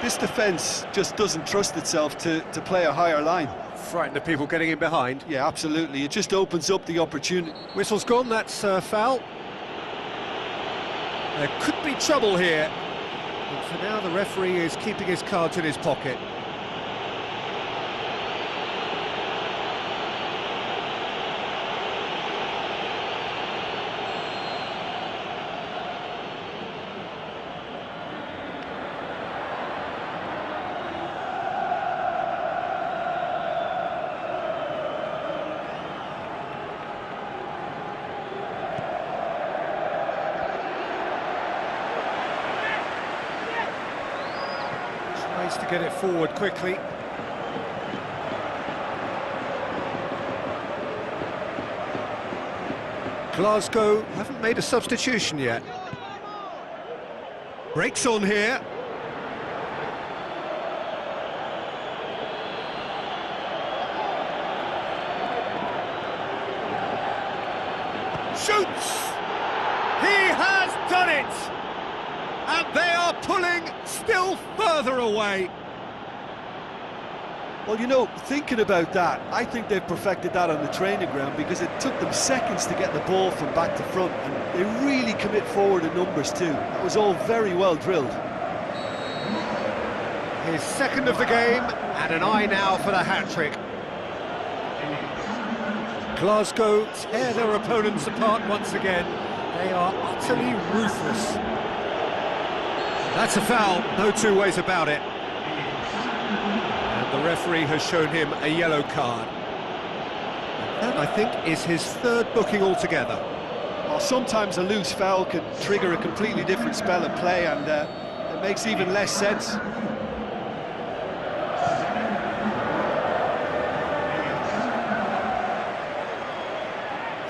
This defence just doesn't trust itself to play a higher line. Frightened of people getting in behind. Yeah, absolutely. It just opens up the opportunity. Whistle's gone, that's foul. There could be trouble here. But for now, the referee is keeping his cards in his pocket. Tries to get it forward quickly. Glasgow haven't made a substitution yet. Breaks on here. Shoots! He has done it! And they are pulling still further away. Well, you know, thinking about that, I think they've perfected that on the training ground because it took them seconds to get the ball from back to front, and they really commit forward in numbers too. That was all very well drilled. His second of the game, and an eye now for the hat-trick. Glasgow tear their opponents apart once again. They are utterly ruthless. That's a foul, no two ways about it. And the referee has shown him a yellow card. And that, I think, is his third booking altogether. Well, sometimes a loose foul can trigger a completely different spell of play, and it makes even less sense.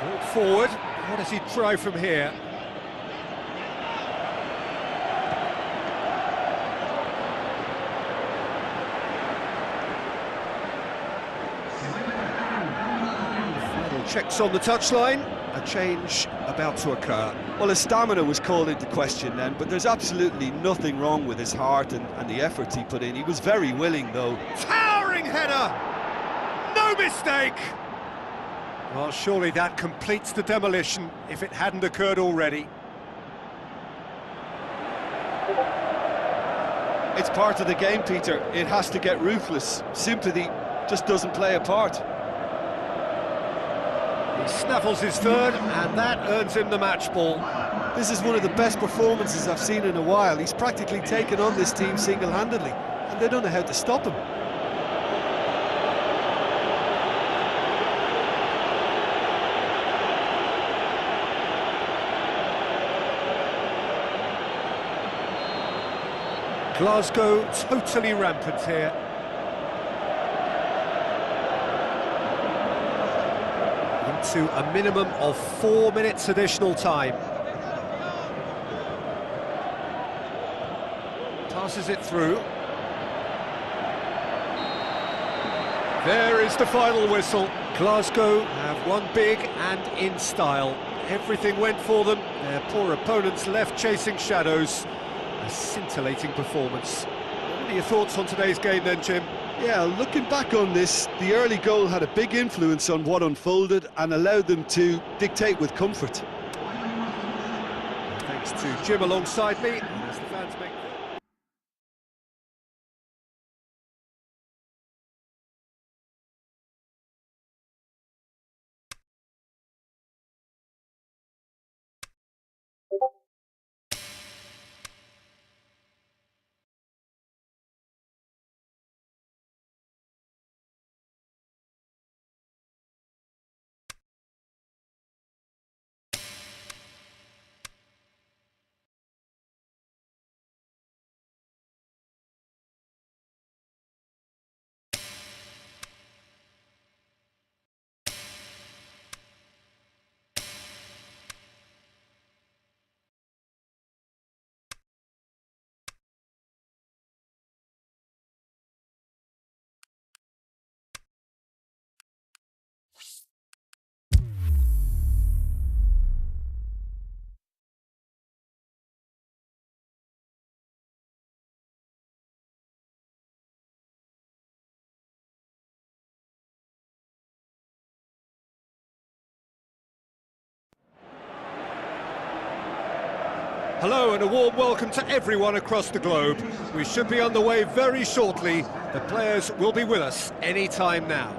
Brought forward, what does he try from here? Checks on the touchline, a change about to occur. Well, his stamina was called into question then, but there's absolutely nothing wrong with his heart and the efforts he put in. He was very willing, though. Towering header! No mistake! Well, surely that completes the demolition, if it hadn't occurred already. It's part of the game, Peter. It has to get ruthless. Sympathy just doesn't play a part. He snaffles his third, and that earns him the match ball. This is one of the best performances I've seen in a while. He's practically taken on this team single-handedly, and they don't know how to stop him. Glasgow totally rampant here. To a minimum of 4 minutes additional time. Passes it through. There is the final whistle. Glasgow have won big and in style. everything went for them. Their poor opponents left chasing shadows. A scintillating performance. What are your thoughts on today's game then, Jim? Yeah, looking back on this, the early goal had a big influence on what unfolded and allowed them to dictate with comfort. Thanks to Jim alongside me, as the fans make... Hello and a warm welcome to everyone across the globe. We should be on the way very shortly. The players will be with us any time now.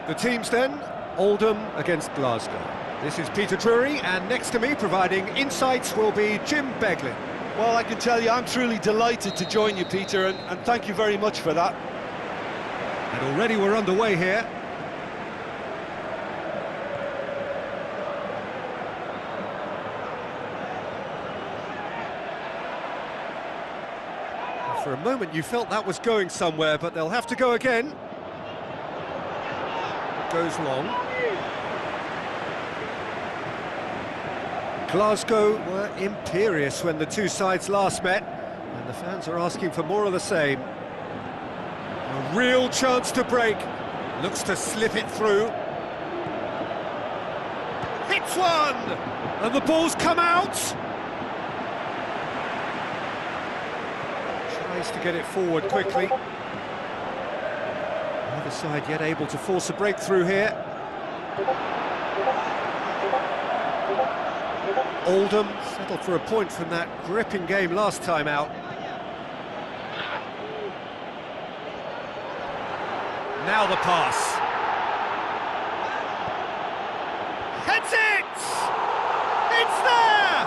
The teams then, Oldham against Glasgow. This is Peter Drury, and next to me providing insights will be Jim Beglin. Well, I can tell you I'm truly delighted to join you, Peter, and thank you very much for that. And already we're underway here. For a moment you felt that was going somewhere, but they'll have to go again. It goes long. Glasgow were imperious when the two sides last met, and the fans are asking for more of the same. A real chance to break. Looks to slip it through. Hits one! And the ball's come out! Tries to get it forward quickly. The other side yet able to force a breakthrough here. Oldham settled for a point from that gripping game last time out. Now the pass. Heads it! It's there!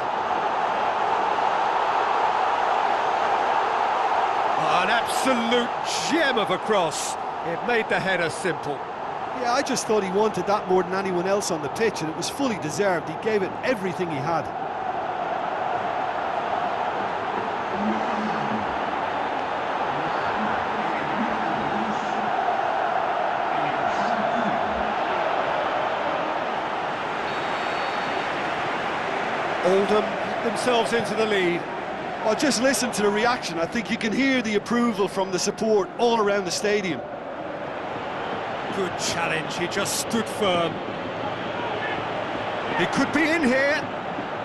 An absolute gem of a cross. It made the header simple. Yeah, I just thought he wanted that more than anyone else on the pitch, and it was fully deserved. He gave it everything he had. Oldham put themselves into the lead. Well, just listen to the reaction. I think you can hear the approval from the support all around the stadium. Good challenge, he just stood firm. He could be in here.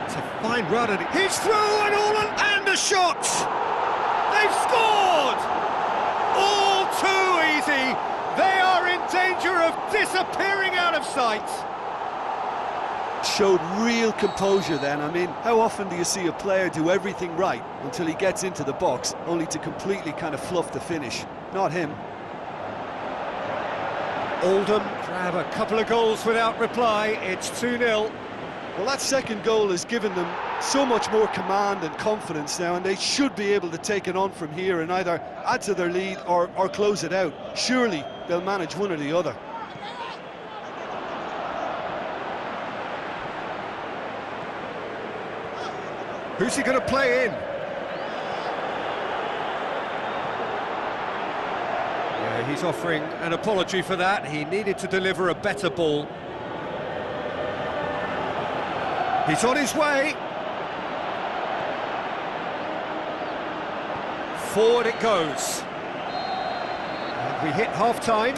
It's a fine run, and he's through, and a shot! They've scored! All too easy. They are in danger of disappearing out of sight. Showed real composure then. I mean, how often do you see a player do everything right until he gets into the box, only to completely kind of fluff the finish? Not him. Oldham grab a couple of goals without reply. It's 2-0. Well, that second goal has given them so much more command and confidence now, and they should be able to take it on from here and either add to their lead or close it out. Surely they'll manage one or the other. Who's he going to play in? Yeah, he's offering an apology for that. He needed to deliver a better ball. He's on his way. Forward it goes. And we hit half-time.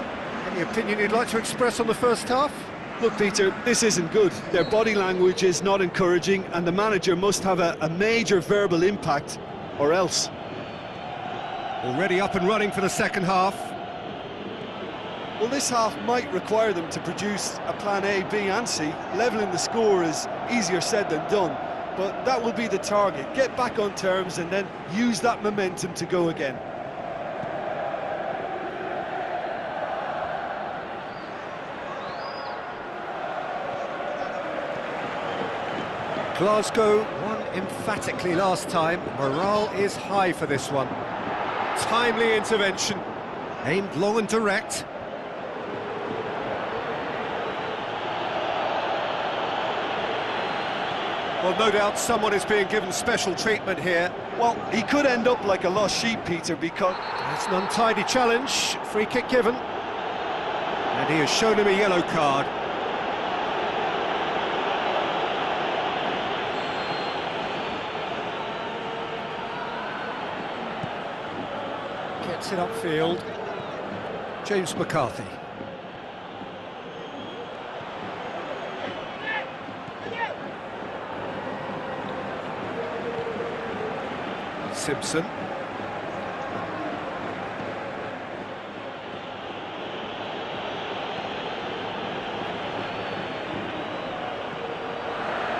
Any opinion you'd like to express on the first half? Look, Peter, this isn't good. Their body language is not encouraging, and the manager must have a major verbal impact, or else. Already up and running for the second half. Well, this half might require them to produce a plan A, B and C. Levelling the score is easier said than done, but that will be the target. Get back on terms and then use that momentum to go again. Glasgow won emphatically last time. Morale is high for this one. Timely intervention, aimed long and direct. Well, no doubt someone is being given special treatment here. Well, he could end up like a lost sheep, Peter, because... It's an untidy challenge, free kick given. And he has shown him a yellow card. Gets it upfield. James McCarthy. Simpson.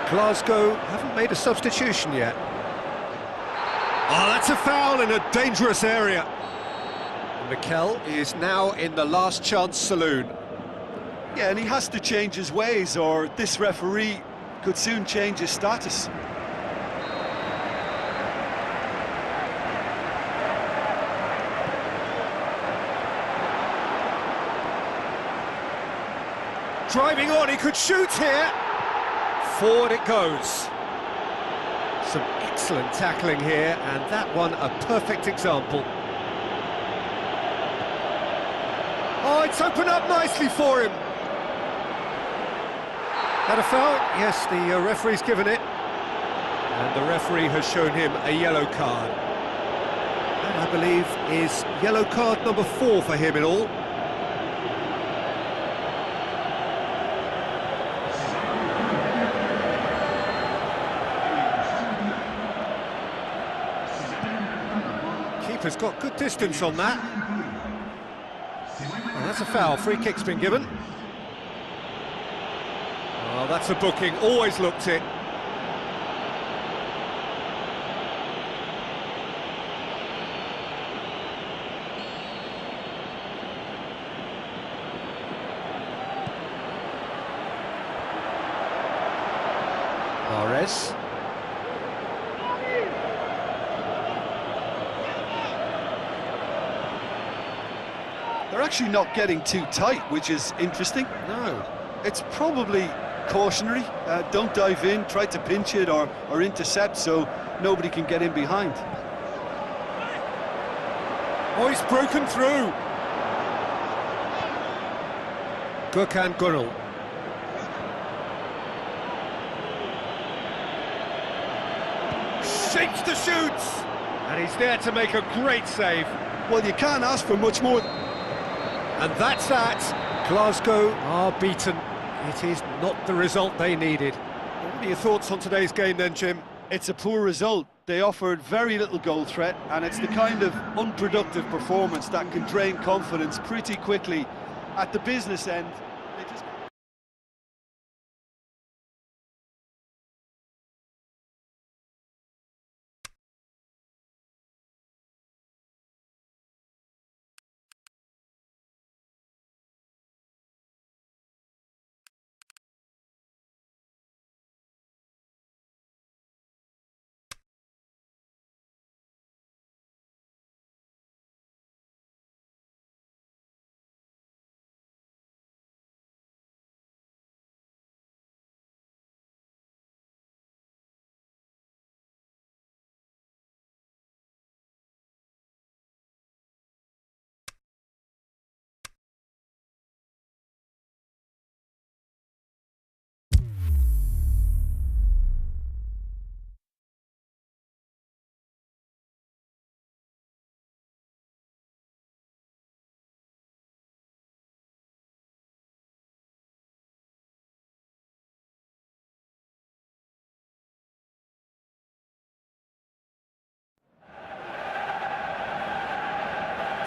Glasgow haven't made a substitution yet. Oh, that's a foul in a dangerous area. Mikel is now in the last chance saloon. Yeah, and he has to change his ways, or this referee could soon change his status. Driving on, he could shoot here. Forward it goes. Some excellent tackling here, and that one a perfect example. Oh, it's opened up nicely for him. That a foul? Yes, the referee's given it. And the referee has shown him a yellow card. That, I believe, is yellow card number 4 for him in all. Keeper's got good distance on that. Oh, that's a foul. Free kick's been given. Oh, that's a booking. Always looked it. Mahrez. They're actually not getting too tight, which is interesting. No. It's probably cautionary. Don't dive in, try to pinch it or intercept so nobody can get in behind. Oh, he's broken through. Gökhan Gönül. Shapes the shoots! And he's there to make a great save. Well, you can't ask for much more. And that's that. Glasgow are beaten. It is not the result they needed. What are your thoughts on today's game then, Jim? It's a poor result. They offered very little goal threat, and it's the kind of unproductive performance that can drain confidence pretty quickly. At the business end, they just...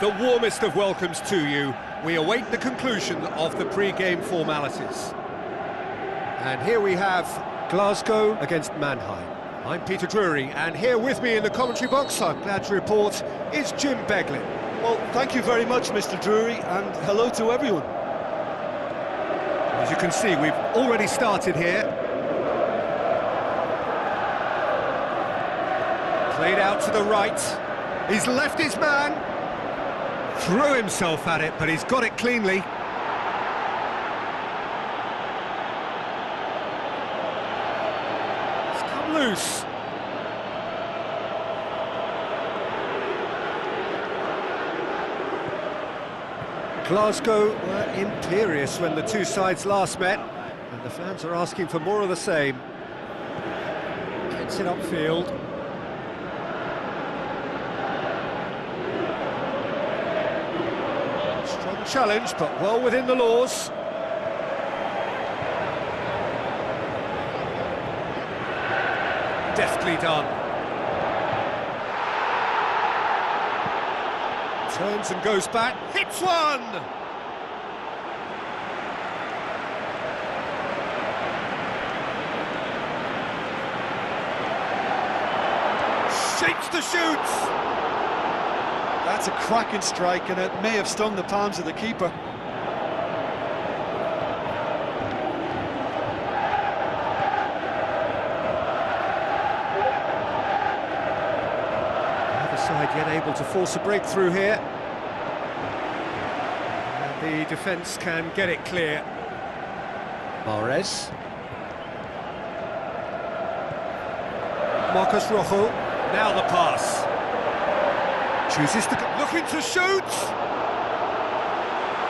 The warmest of welcomes to you. We await the conclusion of the pre-game formalities. And here we have Glasgow against Mannheim. I'm Peter Drury, and here with me in the commentary box, I'm glad to report, is Jim Beglin. Well, thank you very much, Mr. Drury, and hello to everyone. As you can see, we've already started here. Played out to the right. He's left his man. Threw himself at it, but he's got it cleanly. It's come loose. Glasgow were imperious when the two sides last met, and the fans are asking for more of the same. Gets it upfield. Strong challenge, but well within the laws. Deftly done. Turns and goes back, hits one! Shapes to shoot! That's a cracking strike, and it may have stung the palms of the keeper. Side yet able to force a breakthrough here, and the defence can get it clear. Mahrez, Marcos Rojo, now the pass, chooses to looking to shoot.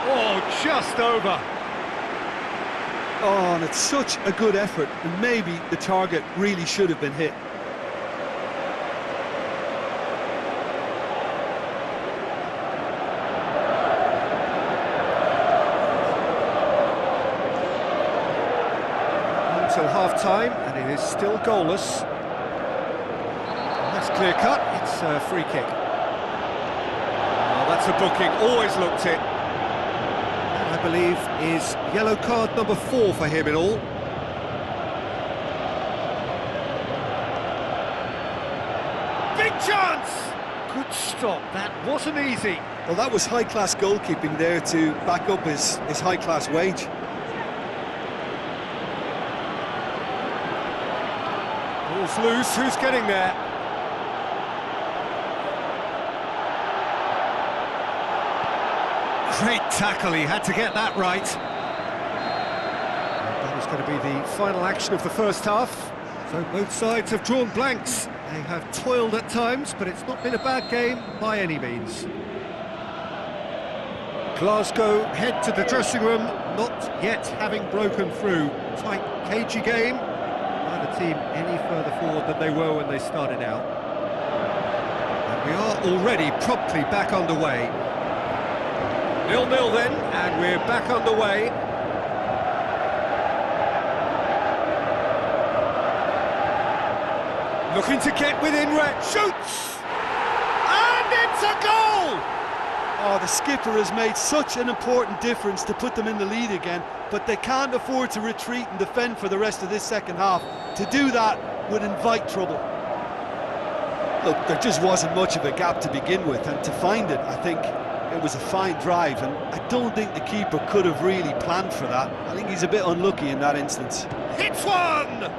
Oh, just over. Oh, and it's such a good effort, and maybe the target really should have been hit. Until half-time, and it is still goalless. That's clear-cut, it's a free kick. Oh, that's a booking, always looked it. That, I believe, is yellow card number 4 for him in all. Big chance! Good stop, that wasn't easy. Well, that was high-class goalkeeping there to back up his high-class wage. Ball's loose, who's getting there? Great tackle, he had to get that right. And that is going to be the final action of the first half. So both sides have drawn blanks. They have toiled at times, but it's not been a bad game by any means. Glasgow head to the dressing room, not yet having broken through. Tight, cagey game. Neither team any further forward than they were when they started out. And we are already promptly back underway. 0-0 then, and we're back underway. Looking to get within range, shoots! And it's a goal! Oh, the skipper has made such an important difference to put them in the lead again, but they can't afford to retreat and defend for the rest of this second half. To do that would invite trouble. Look, there just wasn't much of a gap to begin with, and to find it, I think it was a fine drive, and I don't think the keeper could have really planned for that. I think he's a bit unlucky in that instance. Hits one!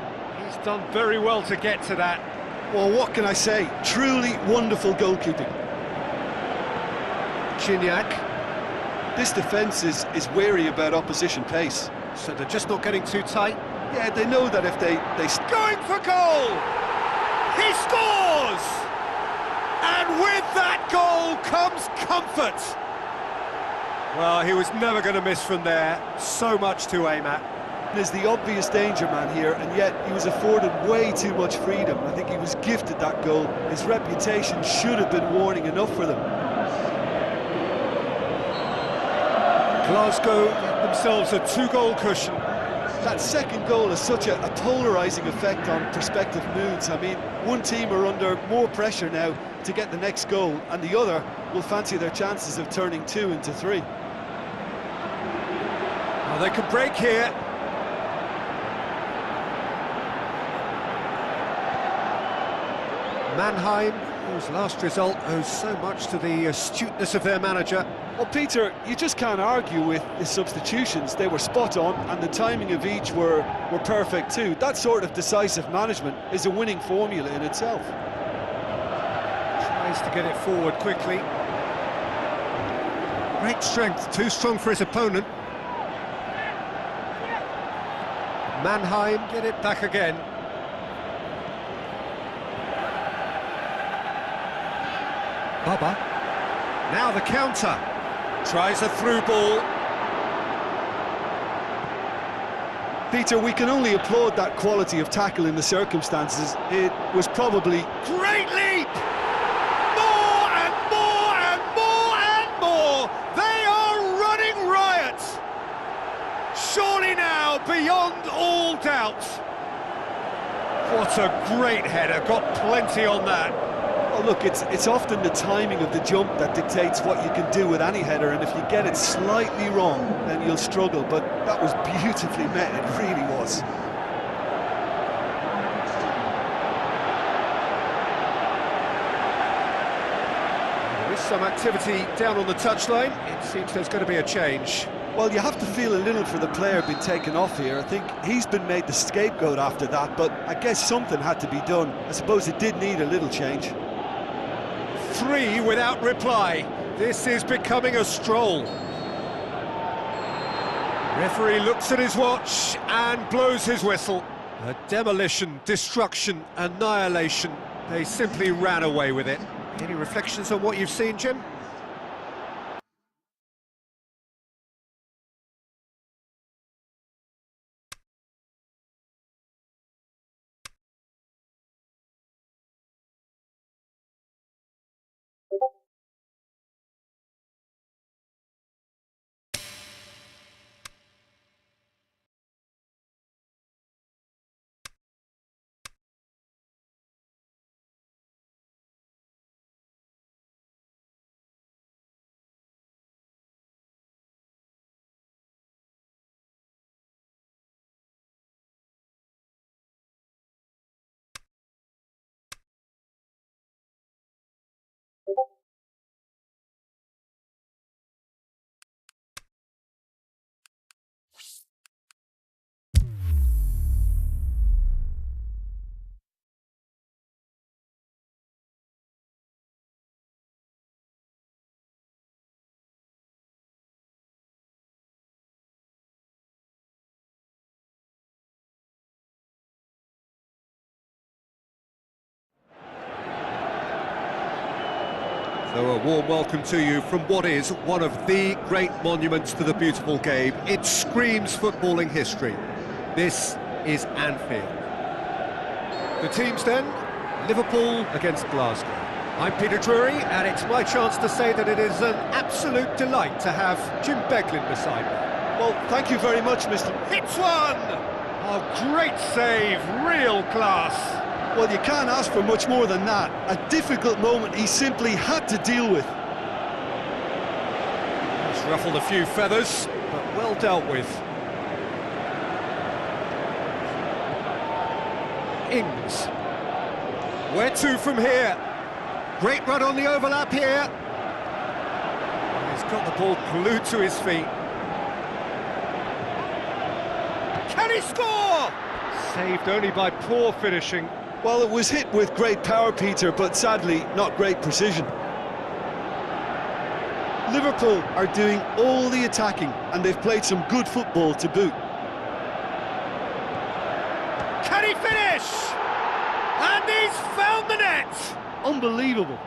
He's done very well to get to that. Well, what can I say? Truly wonderful goalkeeping. Gignac. This defence is wary about opposition pace. So they're just not getting too tight. Yeah, they know that if they Going for goal! He scores! And with that goal comes comfort. Well, he was never going to miss from there. So much to aim at. Is the obvious danger man here, and yet he was afforded way too much freedom. I think he was gifted that goal. His reputation should have been warning enough for them. Glasgow get themselves a 2-goal cushion. That second goal has such a polarising effect on prospective moods. I mean, one team are under more pressure now to get the next goal, and the other will fancy their chances of turning 2 into 3. Well, they can break here. Mannheim, whose last result owes so much to the astuteness of their manager. Well, Peter, you just can't argue with the substitutions. They were spot on, and the timing of each were perfect too. That sort of decisive management is a winning formula in itself. Tries to get it forward quickly. Great strength, too strong for his opponent. Mannheim get it back again. Baba. Now the counter. Tries a through ball. Peter, we can only applaud that quality of tackle in the circumstances. It was probably... Great leap! More and more and more and more! They are running riot! Surely now, beyond all doubt. What a great header, got plenty on that. Oh, look, it's often the timing of the jump that dictates what you can do with any header, and if you get it slightly wrong, then you'll struggle, but that was beautifully met, it really was. There is some activity down on the touchline. It seems there's going to be a change. Well, you have to feel a little for the player being taken off here. I think he's been made the scapegoat after that, but I guess something had to be done. I suppose it did need a little change. 3 without reply. This is becoming a stroll. Referee looks at his watch and blows his whistle. A demolition, destruction, annihilation. They simply ran away with it. Any reflections on what you've seen, Jim? So a warm welcome to you from what is one of the great monuments to the beautiful game. It screams footballing history. This is Anfield. The teams then, Liverpool against Glasgow. I'm Peter Drury, and it's my chance to say that it is an absolute delight to have Jim Beglin beside me. Well, thank you very much, Mr. Hits one! Oh, great save, real class. Well, you can't ask for much more than that. A difficult moment he simply had to deal with. He's ruffled a few feathers, but well dealt with. Ings. Where to from here? Great run on the overlap here. He's got the ball glued to his feet. Can he score? Saved only by poor finishing. Well, it was hit with great power, Peter, but sadly, not great precision. Liverpool are doing all the attacking, and they've played some good football to boot. Can he finish? And he's found the net! Unbelievable.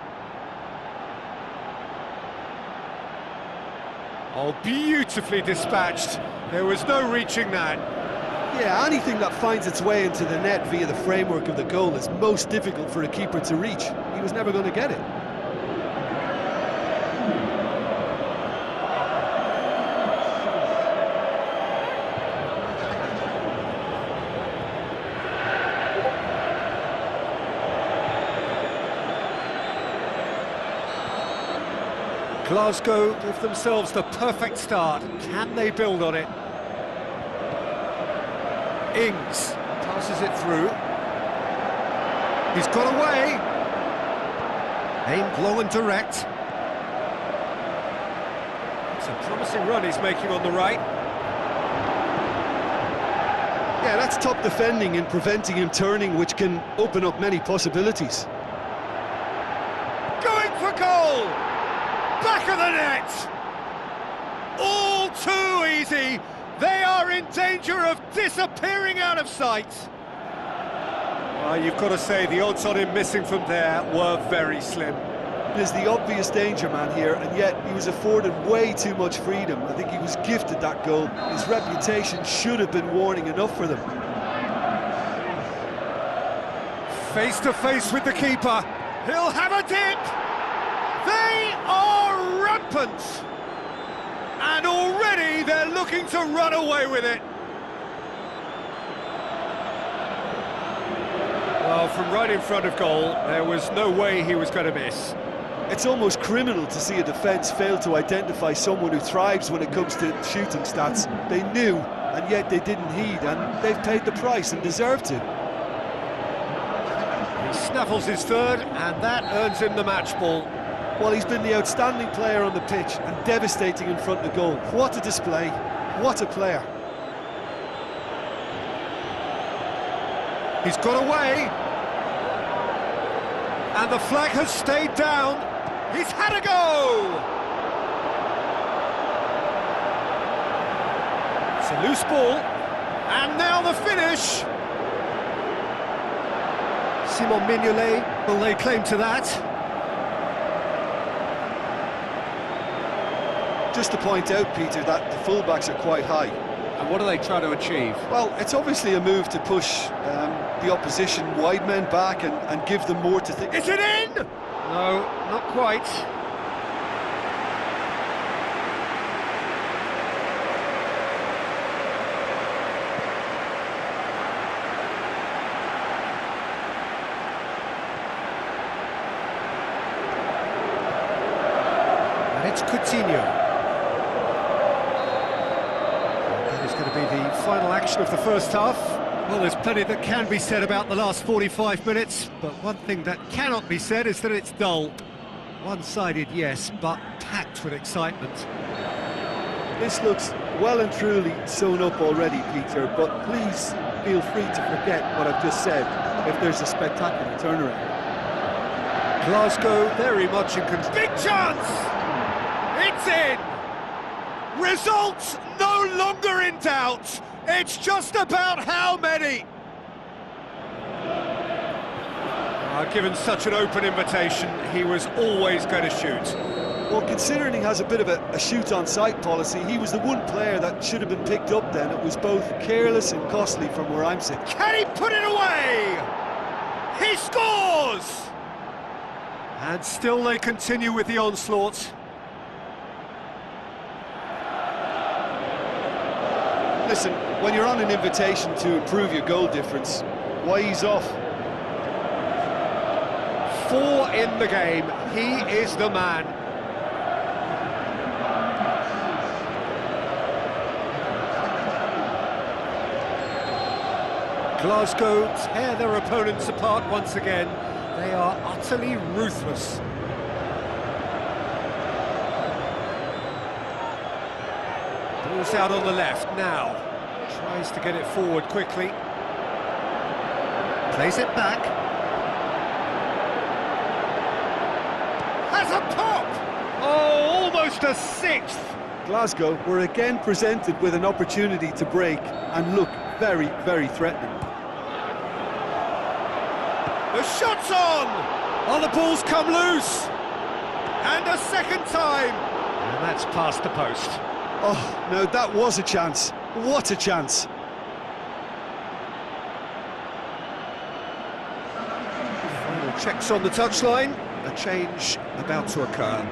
Oh, beautifully dispatched. There was no reaching that. Yeah, anything that finds its way into the net via the framework of the goal is most difficult for a keeper to reach. He was never going to get it. Glasgow give themselves the perfect start. Can they build on it? Ings passes it through. He's got away. Aimed low and direct. It's a promising run he's making on the right. Yeah, that's top defending and preventing him turning, which can open up many possibilities. Going for goal! Back of the net! All too easy! They are in danger of disappearing out of sight! You've got to say, the odds on him missing from there were very slim. There's the obvious danger man here, and yet he was afforded way too much freedom. I think he was gifted that goal. His reputation should have been warning enough for them. Face to face with the keeper. He'll have a dip! They are rampant! And already they're looking to run away with it. Well, from right in front of goal, there was no way he was going to miss. It's almost criminal to see a defence fail to identify someone who thrives when it comes to shooting stats. They knew, and yet they didn't heed, and they've paid the price and deserved to. He snaffles his third, and that earns him the match ball. Well, he's been the outstanding player on the pitch and devastating in front of goal. What a display, what a player. He's got away, and the flag has stayed down. He's had a go! It's a loose ball, and now the finish! Simon Mignolet will lay claim to that. Just to point out, Peter, that the fullbacks are quite high. And what are they trying to achieve? Well, it's obviously a move to push the opposition wide men back and give them more to think. Is it in? No, not quite. And it's Coutinho. Going to be the final action of the first half. Well, there's plenty that can be said about the last 45 minutes, but one thing that cannot be said is that it's dull. One-sided, yes, but packed with excitement. This looks well and truly sewn up already, Peter, but please feel free to forget what I've just said if there's a spectacular turnaround. Glasgow very much in control. Big chance! It's in! Results no longer in doubt. It's just about how many. Given such an open invitation, he was always going to shoot. Well, considering he has a bit of a shoot-on-sight policy, he was the one player that should have been picked up then. It was both careless and costly from where I'm sitting. Can he put it away? He scores! And still they continue with the onslaught. Listen, when you're on an invitation to improve your goal difference, why ease off? 4 in the game, he is the man. Glasgow tear their opponents apart once again. They are utterly ruthless. Ball's out on the left now. Tries to get it forward quickly. Plays it back. Has a pop! Oh, almost a sixth! Glasgow were again presented with an opportunity to break and look very, very threatening. The shot's on! Oh, the ball's come loose! And a second time! And that's past the post. Oh, no, that was a chance. What a chance. Final checks on the touchline. A change about to occur.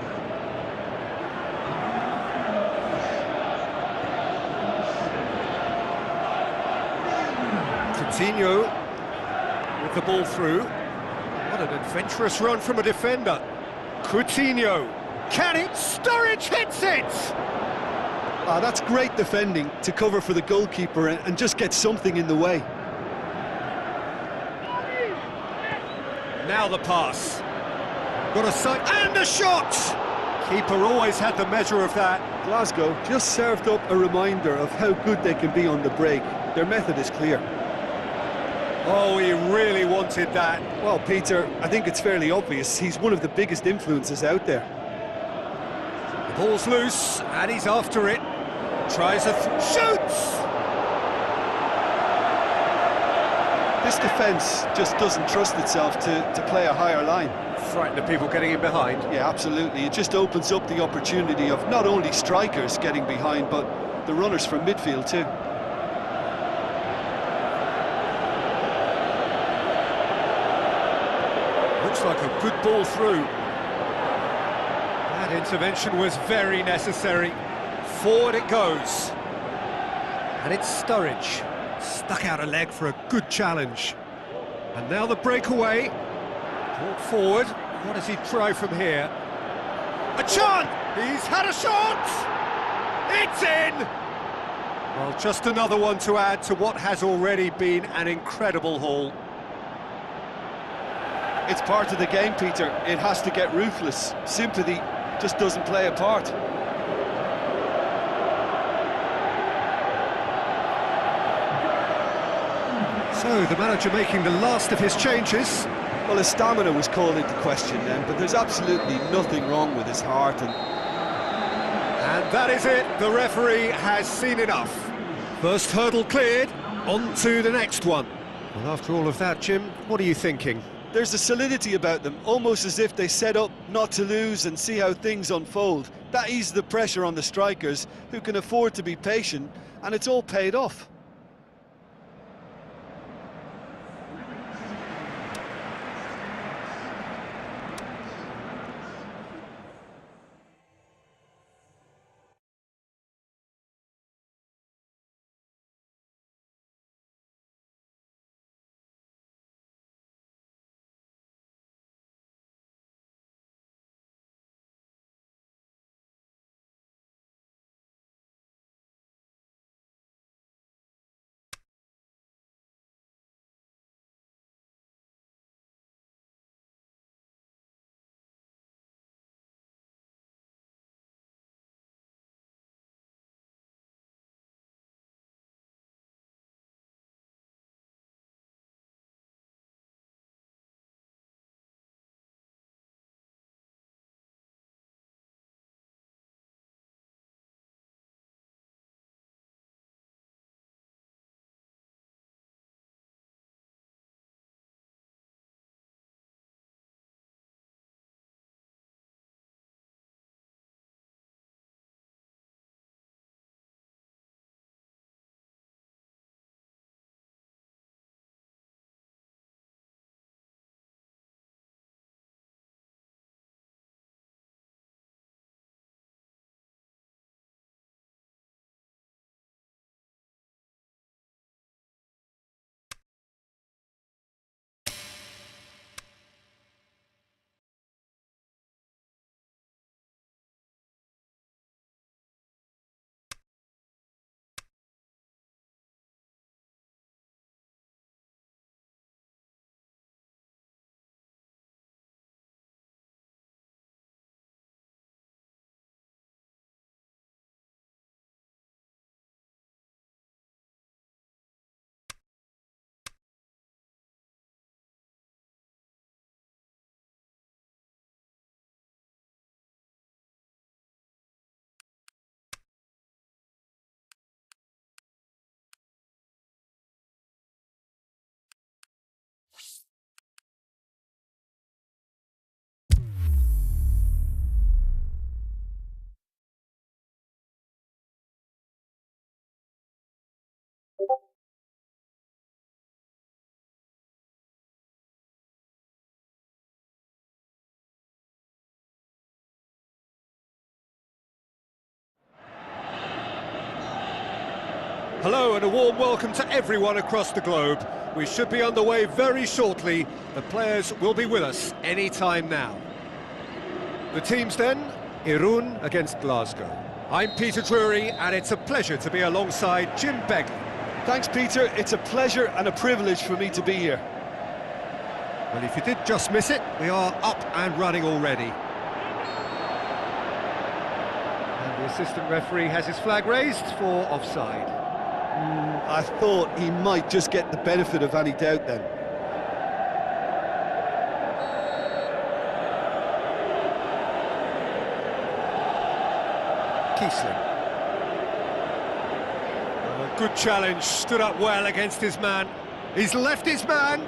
Coutinho with the ball through. What an adventurous run from a defender. Coutinho Can it? Sturridge hits it! Ah, that's great defending to cover for the goalkeeper and just get something in the way. Now the pass. Got a sight and a shot! Keeper always had the measure of that. Glasgow just served up a reminder of how good they can be on the break. Their method is clear. Oh, he really wanted that. Well, Peter, I think it's fairly obvious. He's one of the biggest influences out there. The ball's loose, and he's after it. Tries a shoots! This defence just doesn't trust itself to play a higher line. Frightened of people getting in behind. Yeah, absolutely. It just opens up the opportunity of not only strikers getting behind, but the runners from midfield too. Looks like a good ball through. That intervention was very necessary. Forward it goes. And it's Sturridge. Stuck out a leg for a good challenge. And now the breakaway. Brought forward. What does he try from here? A chance! He's had a shot! It's in! Well, just another one to add to what has already been an incredible haul. It's part of the game, Peter. It has to get ruthless. Sympathy just doesn't play a part. So, the manager making the last of his changes. Well, his stamina was called into question then, but there's absolutely nothing wrong with his heart. And that is it. The referee has seen enough. First hurdle cleared, on to the next one. Well, after all of that, Jim, what are you thinking? There's a solidity about them, almost as if they set up not to lose and see how things unfold. That eases the pressure on the strikers, who can afford to be patient, and it's all paid off. Hello and a warm welcome to everyone across the globe. We should be underway very shortly. The players will be with us any time now. The teams then, Irun against Glasgow. I'm Peter Drury, and it's a pleasure to be alongside Jim Begley. Thanks, Peter. It's a pleasure and a privilege for me to be here. Well, if you did just miss it, we are up and running already. And the assistant referee has his flag raised for offside. I thought he might just get the benefit of any doubt then. Kiesling. Good challenge, stood up well against his man. He's left his man.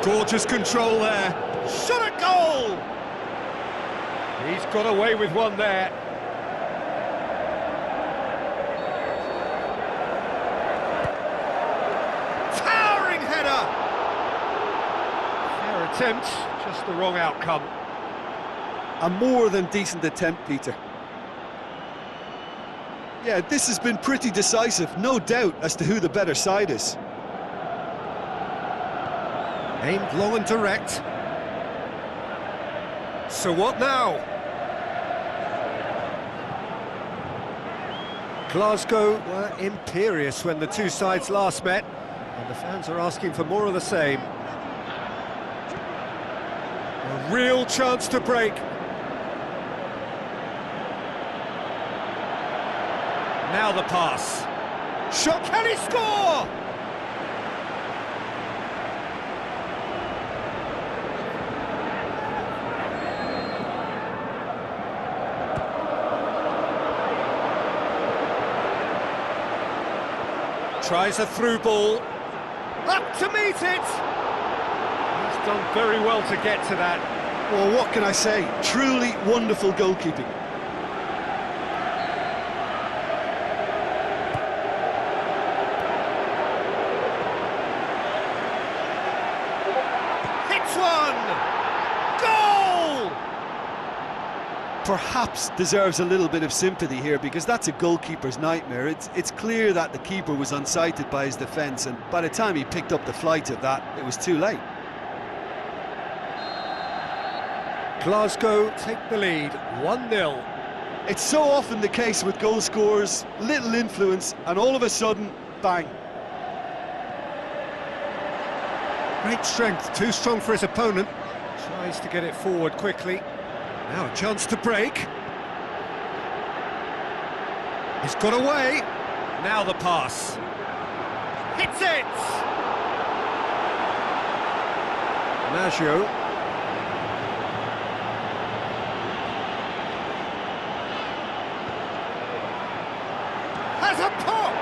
Gorgeous control there. Shot at goal! He's got away with one there. Towering header! Fair attempt, just the wrong outcome. A more than decent attempt, Peter. Yeah, this has been pretty decisive, no doubt as to who the better side is. Aimed long and direct. So what now? Glasgow were imperious when the two sides last met, and the fans are asking for more of the same. A real chance to break. Now the pass. Shot, can he score? Tries a through ball. Up to meet it! He's done very well to get to that. Well, what can I say? Truly wonderful goalkeeping. Perhaps deserves a little bit of sympathy here, because that's a goalkeeper's nightmare. It's clear that the keeper was unsighted by his defence, and by the time he picked up the flight of that, it was too late. Glasgow take the lead, 1-0. It's so often the case with goal scorers, little influence, and all of a sudden, bang. Great strength, too strong for his opponent. Tries to get it forward quickly. Now a chance to break. He's got away. Now the pass. Hits it! Maggio. Has a pop!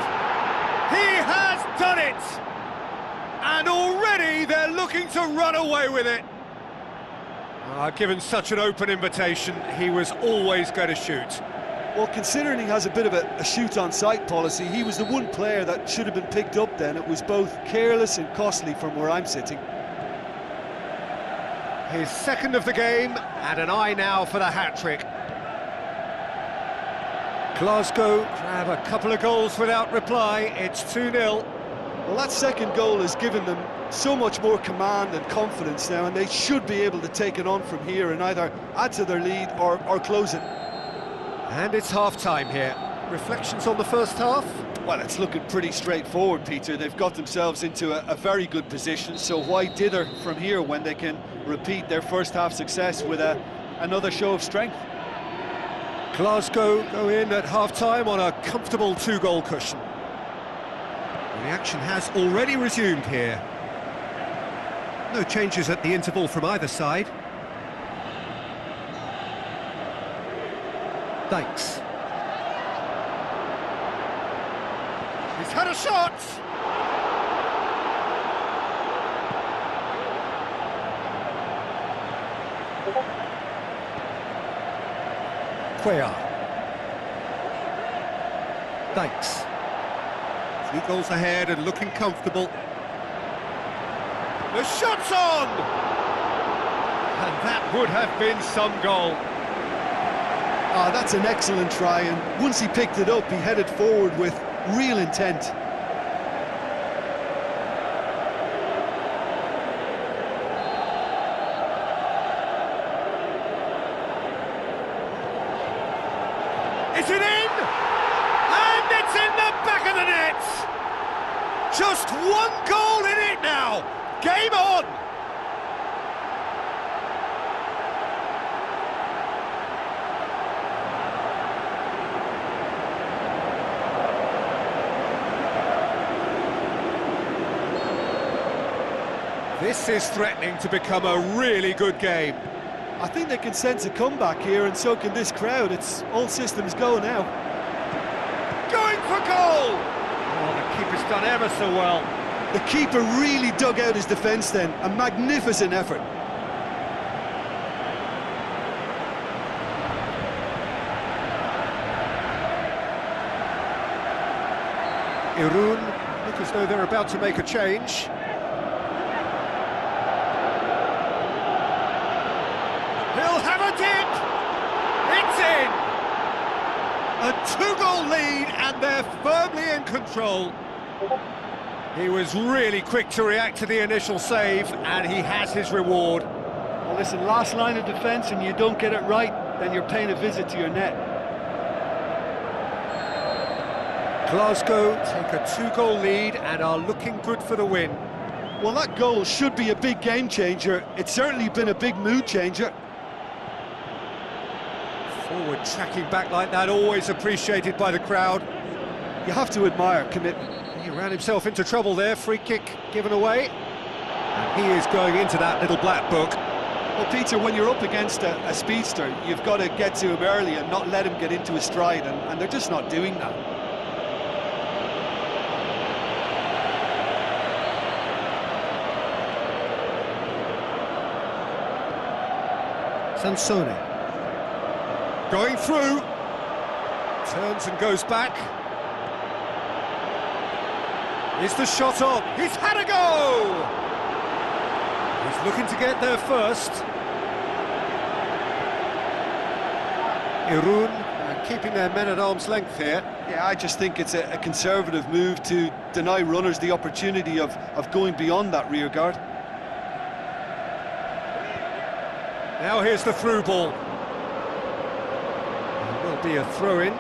He has done it! And already they're looking to run away with it. Given such an open invitation, he was always going to shoot. Well, considering he has a bit of a shoot-on-sight policy, he was the one player that should have been picked up then. It was both careless and costly from where I'm sitting. His second of the game, and an eye now for the hat-trick. Glasgow grab a couple of goals without reply. It's 2-0. Well, that second goal has given them so much more command and confidence now, and they should be able to take it on from here and either add to their lead or close it. And it's half-time here. Reflections on the first half? Well, it's looking pretty straightforward, Peter. They've got themselves into a very good position, so why dither from here when they can repeat their first half success with another show of strength? Glasgow go in at half-time on a comfortable 2-goal cushion. The action has already resumed here. No changes at the interval from either side. Thanks. He's had a shot! Cuellar. Thanks. 3 goals ahead and looking comfortable. The shot's on! And that would have been some goal. Ah, that's an excellent try, and once he picked it up, he headed forward with real intent. Is it in? And it's in the back of the net! Just one goal in it now! Game on! This is threatening to become a really good game. I think they can sense a comeback here, and so can this crowd. It's all systems go now. Going for goal! Oh, the keeper's done ever so well. The keeper really dug out his defence then. A magnificent effort. Irun look as though they're about to make a change. He'll have a dip! It's in! A two-goal lead, and they're firmly in control. He was really quick to react to the initial save, and he has his reward. Well, listen, last line of defence, and you don't get it right, then you're paying a visit to your net. Glasgow take a two-goal lead and are looking good for the win. Well, that goal should be a big game changer. It's certainly been a big mood changer. Forward tracking back like that, always appreciated by the crowd. You have to admire commitment. He ran himself into trouble there, free kick given away. And he is going into that little black book. Well, Peter, when you're up against a speedster, you've got to get to him early and not let him get into his stride, and they're just not doing that. Sansone. Going through. Turns and goes back. Is the shot on? He's had a go! He's looking to get there first. Irun keeping their men at arm's length here. Yeah, I just think it's a conservative move to deny runners the opportunity of going beyond that rear guard. Now here's the through ball. There will be a throw-in.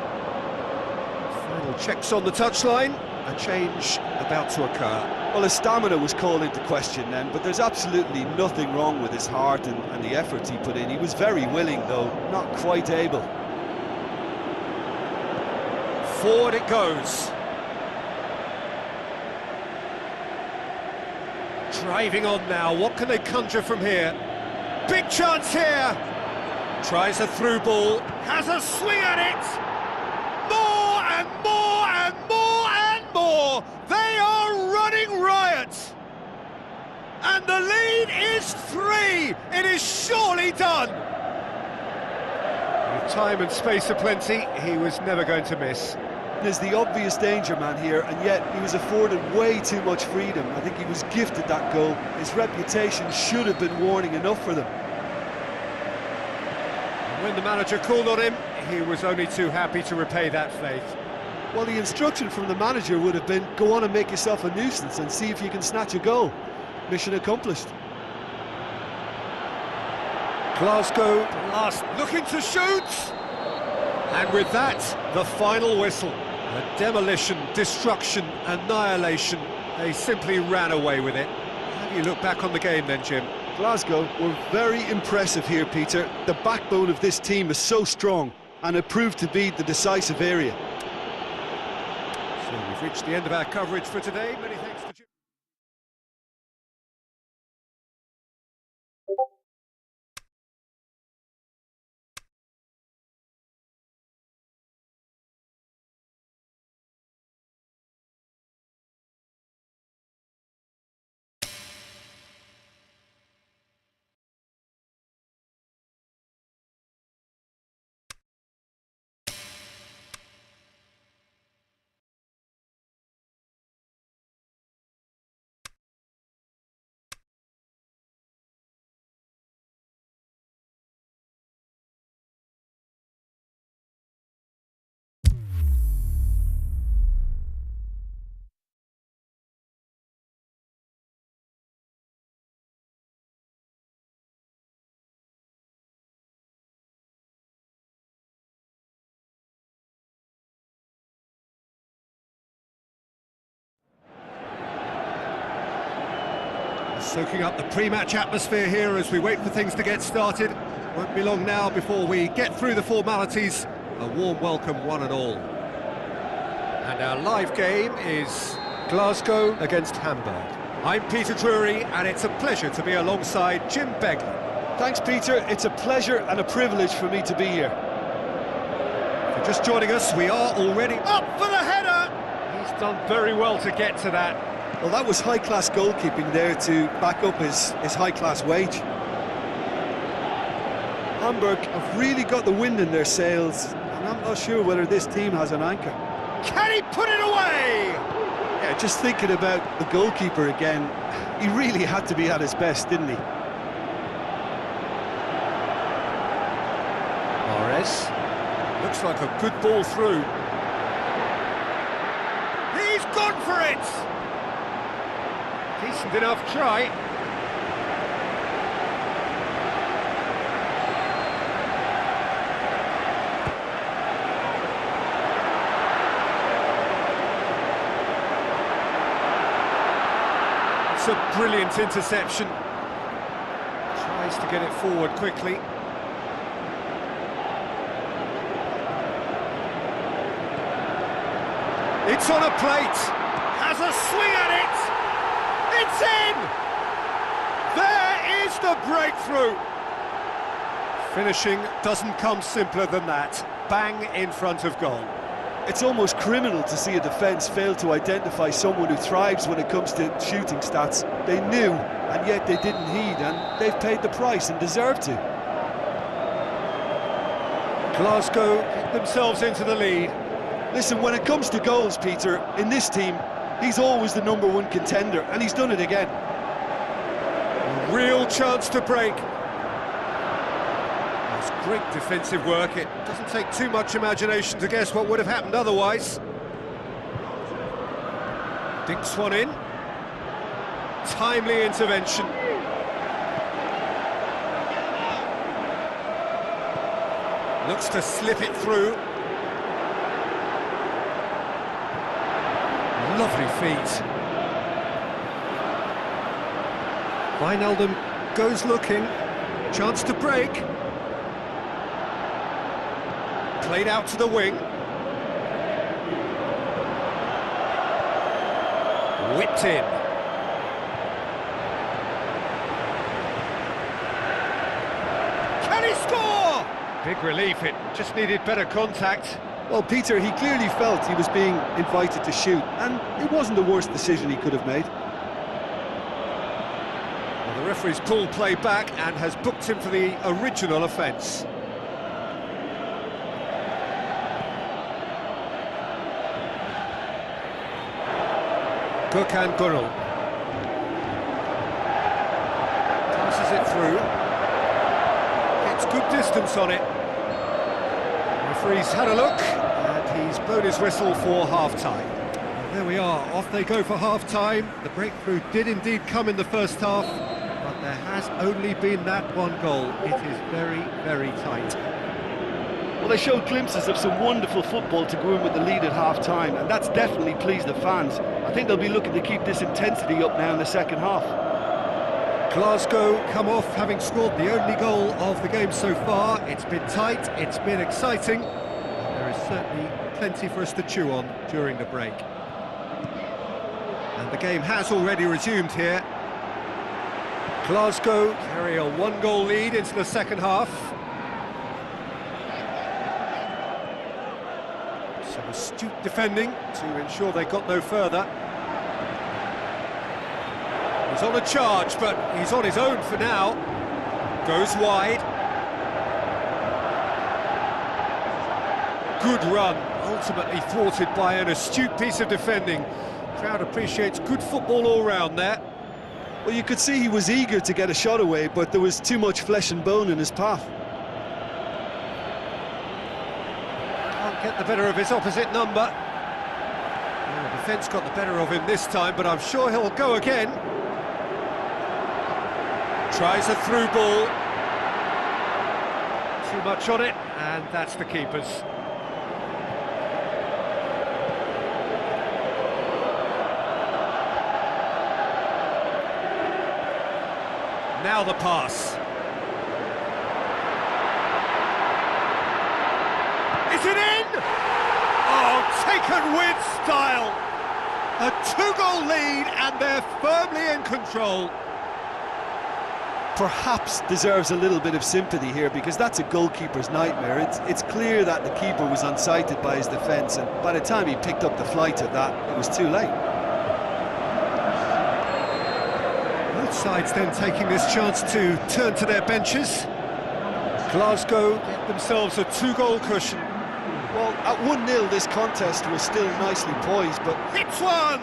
Final checks on the touchline. A change about to occur. Well, his stamina was called into question then, but there's absolutely nothing wrong with his heart and the efforts he put in. He was very willing, though, not quite able. Forward it goes. Driving on now, what can they conjure from here? Big chance here! Tries a through ball, has a swing at it! More and more and more and more! They are running riot! And the lead is 3! It is surely done! With time and space aplenty, he was never going to miss. There's the obvious danger man here, and yet he was afforded way too much freedom. I think he was gifted that goal. His reputation should have been warning enough for them. When the manager called on him, he was only too happy to repay that faith. Well, the instruction from the manager would have been, go on and make yourself a nuisance and see if you can snatch a goal. Mission accomplished. Glasgow last looking to shoot! And with that, the final whistle. A demolition, destruction, annihilation. They simply ran away with it. How do you look back on the game then, Jim? Glasgow were very impressive here, Peter. The backbone of this team is so strong, and it proved to be the decisive area. So we've reached the end of our coverage for today. Many thanks to Jim. Soaking up the pre-match atmosphere here as we wait for things to get started. Won't be long now before we get through the formalities. A warm welcome, one and all. And our live game is Glasgow against Hamburg. I'm Peter Drury, and it's a pleasure to be alongside Jim Begley. Thanks, Peter. It's a pleasure and a privilege for me to be here. If you're just joining us, we are already up for the header! He's done very well to get to that. Well, that was high-class goalkeeping there to back up his high-class wage. Hamburg have really got the wind in their sails, and I'm not sure whether this team has an anchor. Can he put it away? Yeah, just thinking about the goalkeeper again, he really had to be at his best, didn't he? Mahrez. Looks like a good ball through. He's gone for it! Decent enough try. It's a brilliant interception. Tries to get it forward quickly. It's on a plate. Has a swing at it. It's in! There is the breakthrough! Finishing doesn't come simpler than that. Bang in front of goal. It's almost criminal to see a defence fail to identify someone who thrives when it comes to shooting stats. They knew, and yet they didn't heed, and they've paid the price and deserve to. Glasgow get themselves into the lead. Listen, when it comes to goals, Peter, in this team, he's always the #1 contender, and he's done it again. A real chance to break. That's great defensive work. It doesn't take too much imagination to guess what would have happened otherwise. Dinks one in. Timely intervention. Looks to slip it through. Lovely feet. Wijnaldum goes looking. Chance to break. Played out to the wing. Whipped in. Can he score? Big relief, it just needed better contact. Well, Peter, he clearly felt he was being invited to shoot, and it wasn't the worst decision he could have made. Well, the referee's pulled play back and has booked him for the original offence. Gökhan Gürel passes it through. Gets good distance on it. Referee's had a look, and he's blown his whistle for half-time. There we are, off they go for half-time. The breakthrough did indeed come in the first half, but there has only been that one goal. It is very, very tight. Well, they showed glimpses of some wonderful football to go in with the lead at half-time, and that's definitely pleased the fans. I think they'll be looking to keep this intensity up now in the second half. Glasgow come off having scored the only goal of the game so far. It's been tight, it's been exciting. There is certainly plenty for us to chew on during the break. And the game has already resumed here. Glasgow carry a one-goal lead into the second half. Some astute defending to ensure they got no further. He's on a charge, but he's on his own for now. Goes wide. Good run, ultimately thwarted by an astute piece of defending. Crowd appreciates good football all round there. Well, you could see he was eager to get a shot away, but there was too much flesh and bone in his path. Can't get the better of his opposite number. Well, the defence got the better of him this time, but I'm sure he'll go again. Tries a through ball. Too much on it, and that's the keeper's. Now the pass. Is it in? Oh, taken with style. A 2-goal lead and they're firmly in control. Perhaps deserves a little bit of sympathy here, because that's a goalkeeper's nightmare. It's clear that the keeper was unsighted by his defence, and by the time he picked up the flight of that, it was too late. Both sides then taking this chance to turn to their benches. Glasgow get themselves a 2-goal cushion. Well, at 1-0 this contest was still nicely poised, but... Hits one!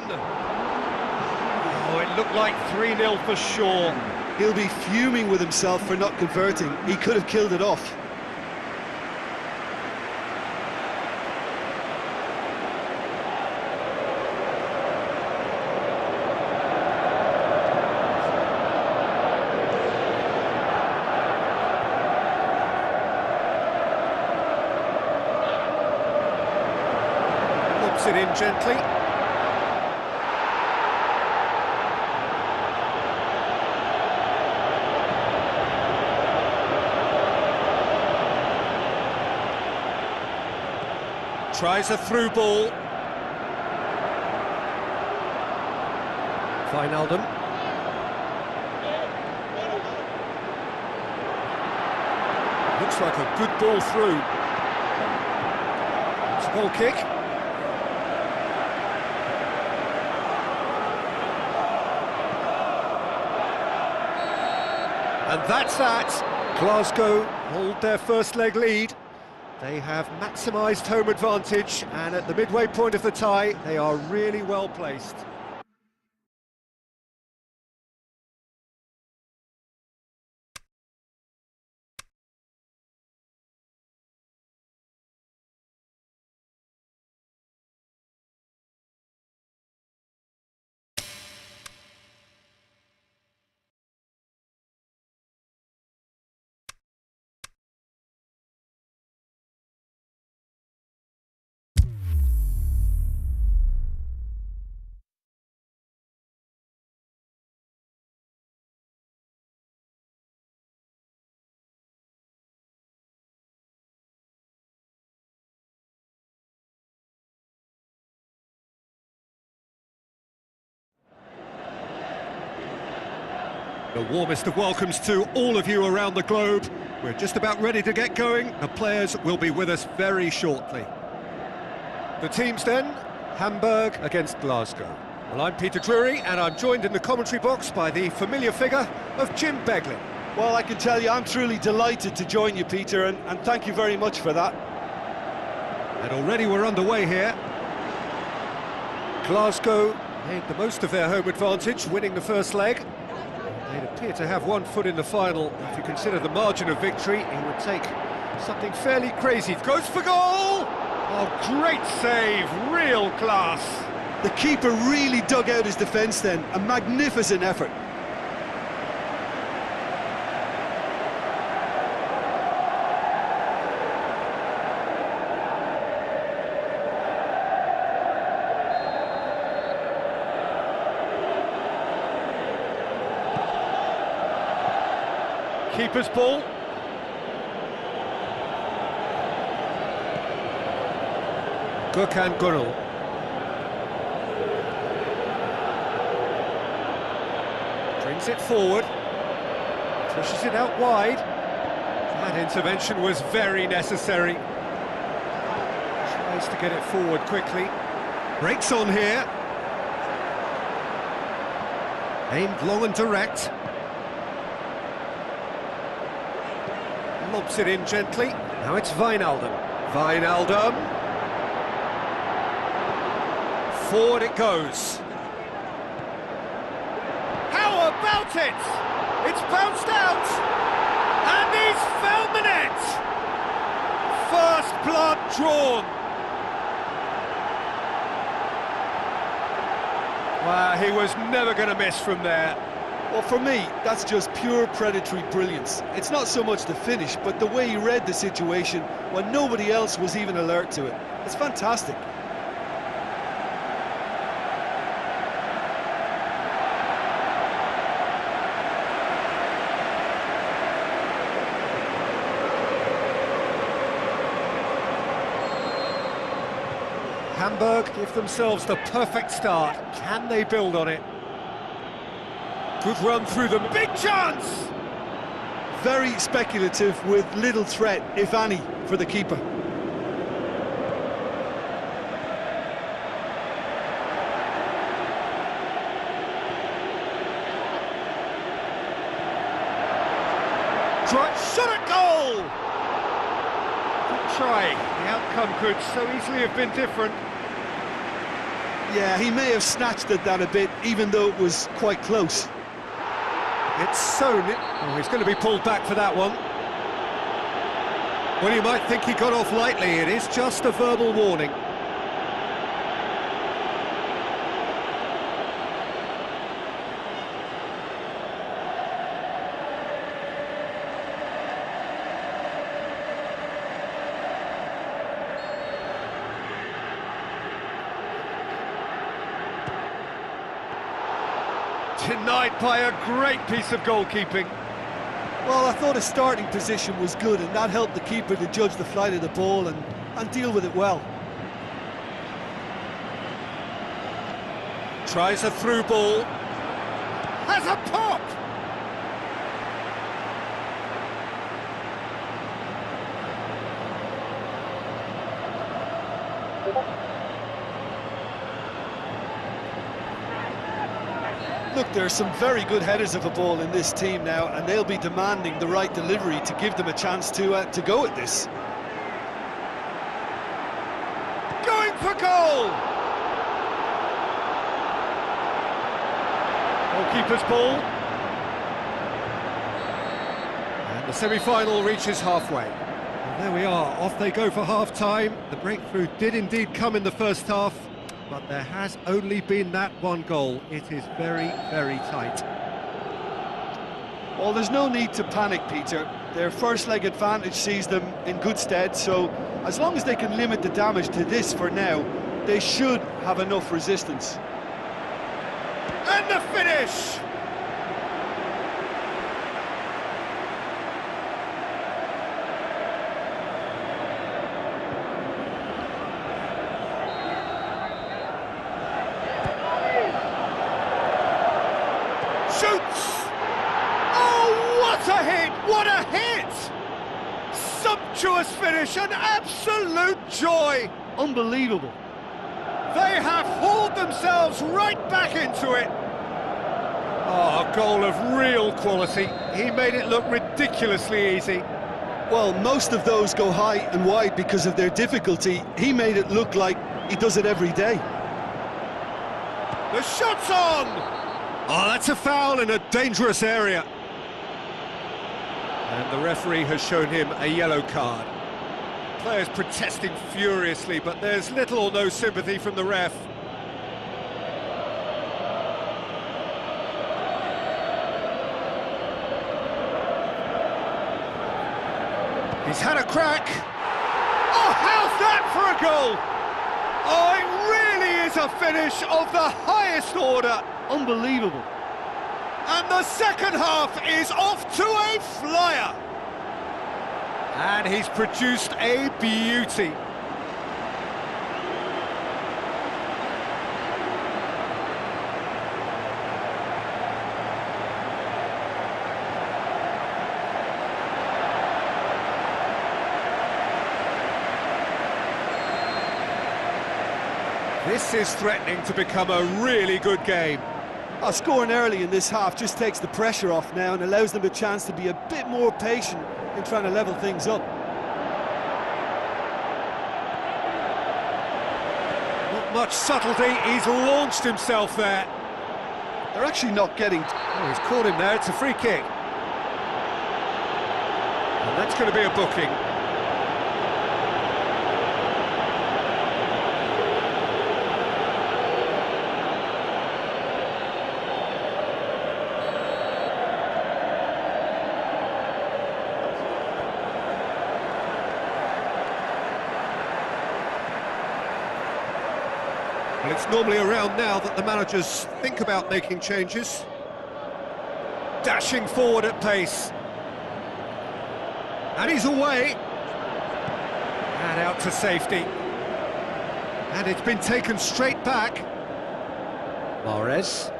Oh, it looked like 3-0 for sure. He'll be fuming with himself for not converting. He could have killed it off. Lobs it in gently. Tries a through ball. Wijnaldum. Looks like a good ball through. It's a goal kick. And that's that. Glasgow hold their first leg lead. They have maximised home advantage, and at the midway point of the tie, they are really well placed. The warmest of welcomes to all of you around the globe. We're just about ready to get going. The players will be with us very shortly. The teams then, Hamburg against Glasgow. Well, I'm Peter Drury, and I'm joined in the commentary box by the familiar figure of Jim Beglin. Well, I can tell you, I'm truly delighted to join you, Peter, and thank you very much for that. And already we're underway here. Glasgow made the most of their home advantage, winning the first leg. They'd appear to have one foot in the final. If you consider the margin of victory, it would take something fairly crazy. Goes for goal! Oh, great save, real class. The keeper really dug out his defence then, a magnificent effort. Keeper's ball. Gökhan Gönül. Brings it forward. Pushes it out wide. That intervention was very necessary. Tries to get it forward quickly. Breaks on here. Aimed long and direct. Lobs it in gently. Now it's Wijnaldum. Wijnaldum. Forward it goes. How about it? It's bounced out. And he's found the net. First blood drawn. Well, he was never going to miss from there. Well, for me, that's just pure predatory brilliance. It's not so much the finish, but the way he read the situation when nobody else was even alert to it. It's fantastic. Hamburg give themselves the perfect start. Can they build on it? Good run through them. Big chance! Very speculative with little threat, if any, for the keeper. Shot at goal! Good try. The outcome could so easily have been different. Yeah, he may have snatched at that a bit, even though it was quite close. It's so... Oh, he's going to be pulled back for that one. Well, you might think he got off lightly. It is just a verbal warning. Denied by a great piece of goalkeeping. Well, I thought his starting position was good, and that helped the keeper to judge the flight of the ball and deal with it well. Tries a through ball. Has a pop! Look, there are some very good headers of a ball in this team now, and they'll be demanding the right delivery to give them a chance to go at this. Going for goal! Goalkeeper's ball. And the semi-final reaches halfway. And there we are, off they go for half-time. The breakthrough did indeed come in the first half, but there has only been that one goal. It is very, very tight. Well, there's no need to panic, Peter. Their first leg advantage sees them in good stead, so as long as they can limit the damage to this for now, they should have enough resistance. And the finish! Shoots! Oh, what a hit! What a hit! Sumptuous finish, an absolute joy! Unbelievable. They have hauled themselves right back into it. Oh, a goal of real quality. He made it look ridiculously easy. Well, most of those go high and wide because of their difficulty. He made it look like he does it every day. The shot's on! Oh, that's a foul in a dangerous area. And the referee has shown him a yellow card. Players protesting furiously, but there's little or no sympathy from the ref. He's had a crack. Oh, how's that for a goal? Oh, it really is a finish of the highest order. Unbelievable. And the second half is off to a flyer. And he's produced a beauty. This is threatening to become a really good game. Scoring early in this half just takes the pressure off now and allows them a chance to be a bit more patient in trying to level things up. Not much subtlety, he's launched himself there. They're actually not getting... Oh, he's caught him there, it's a free kick. And that's going to be a booking. Well, it's normally around now that the managers think about making changes. Dashing forward at pace. And he's away. And out to safety. And it's been taken straight back. Mahrez.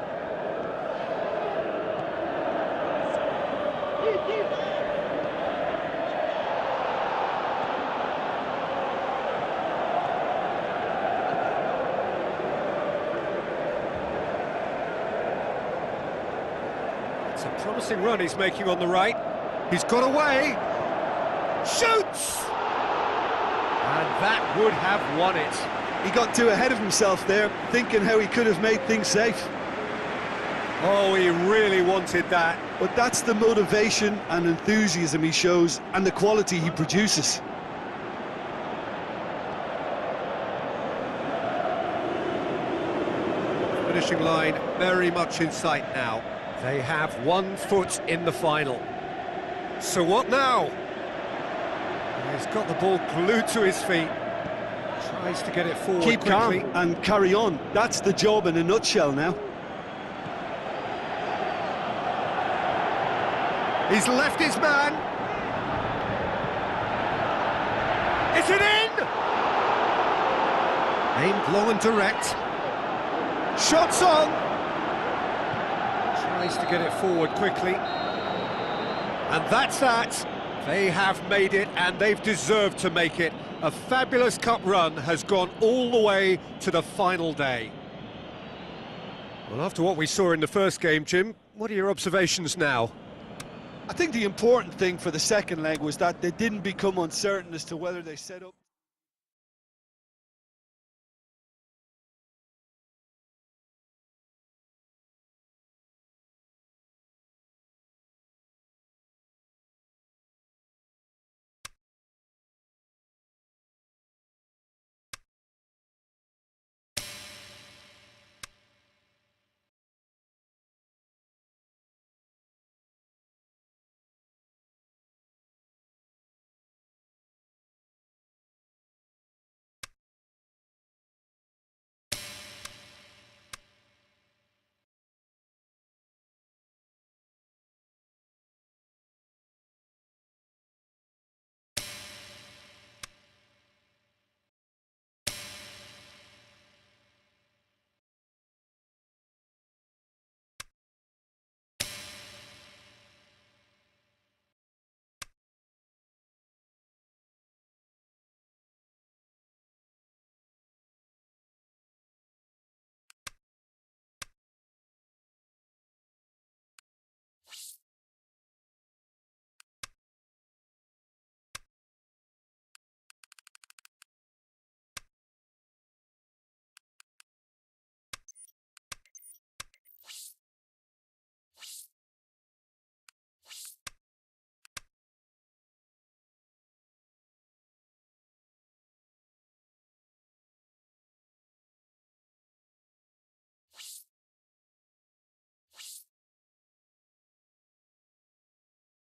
It's a promising run he's making on the right. He's got away. Shoots! And that would have won it. He got too ahead of himself there, thinking how he could have made things safe. Oh, he really wanted that. But that's the motivation and enthusiasm he shows, and the quality he produces. Finishing line very much in sight now. They have 1 foot in the final. So what now? He's got the ball glued to his feet. Tries to get it forward Keep quickly. calm and carry on. That's the job in a nutshell now. He's left his man. Is it in? Aimed long and direct. Shots on. Tries to get it forward quickly. And that's that. They have made it, and they've deserved to make it. A fabulous cup run has gone all the way to the final day. Well, after what we saw in the first game, Jim, what are your observations now? I think the important thing for the second leg was that they didn't become uncertain as to whether they set up...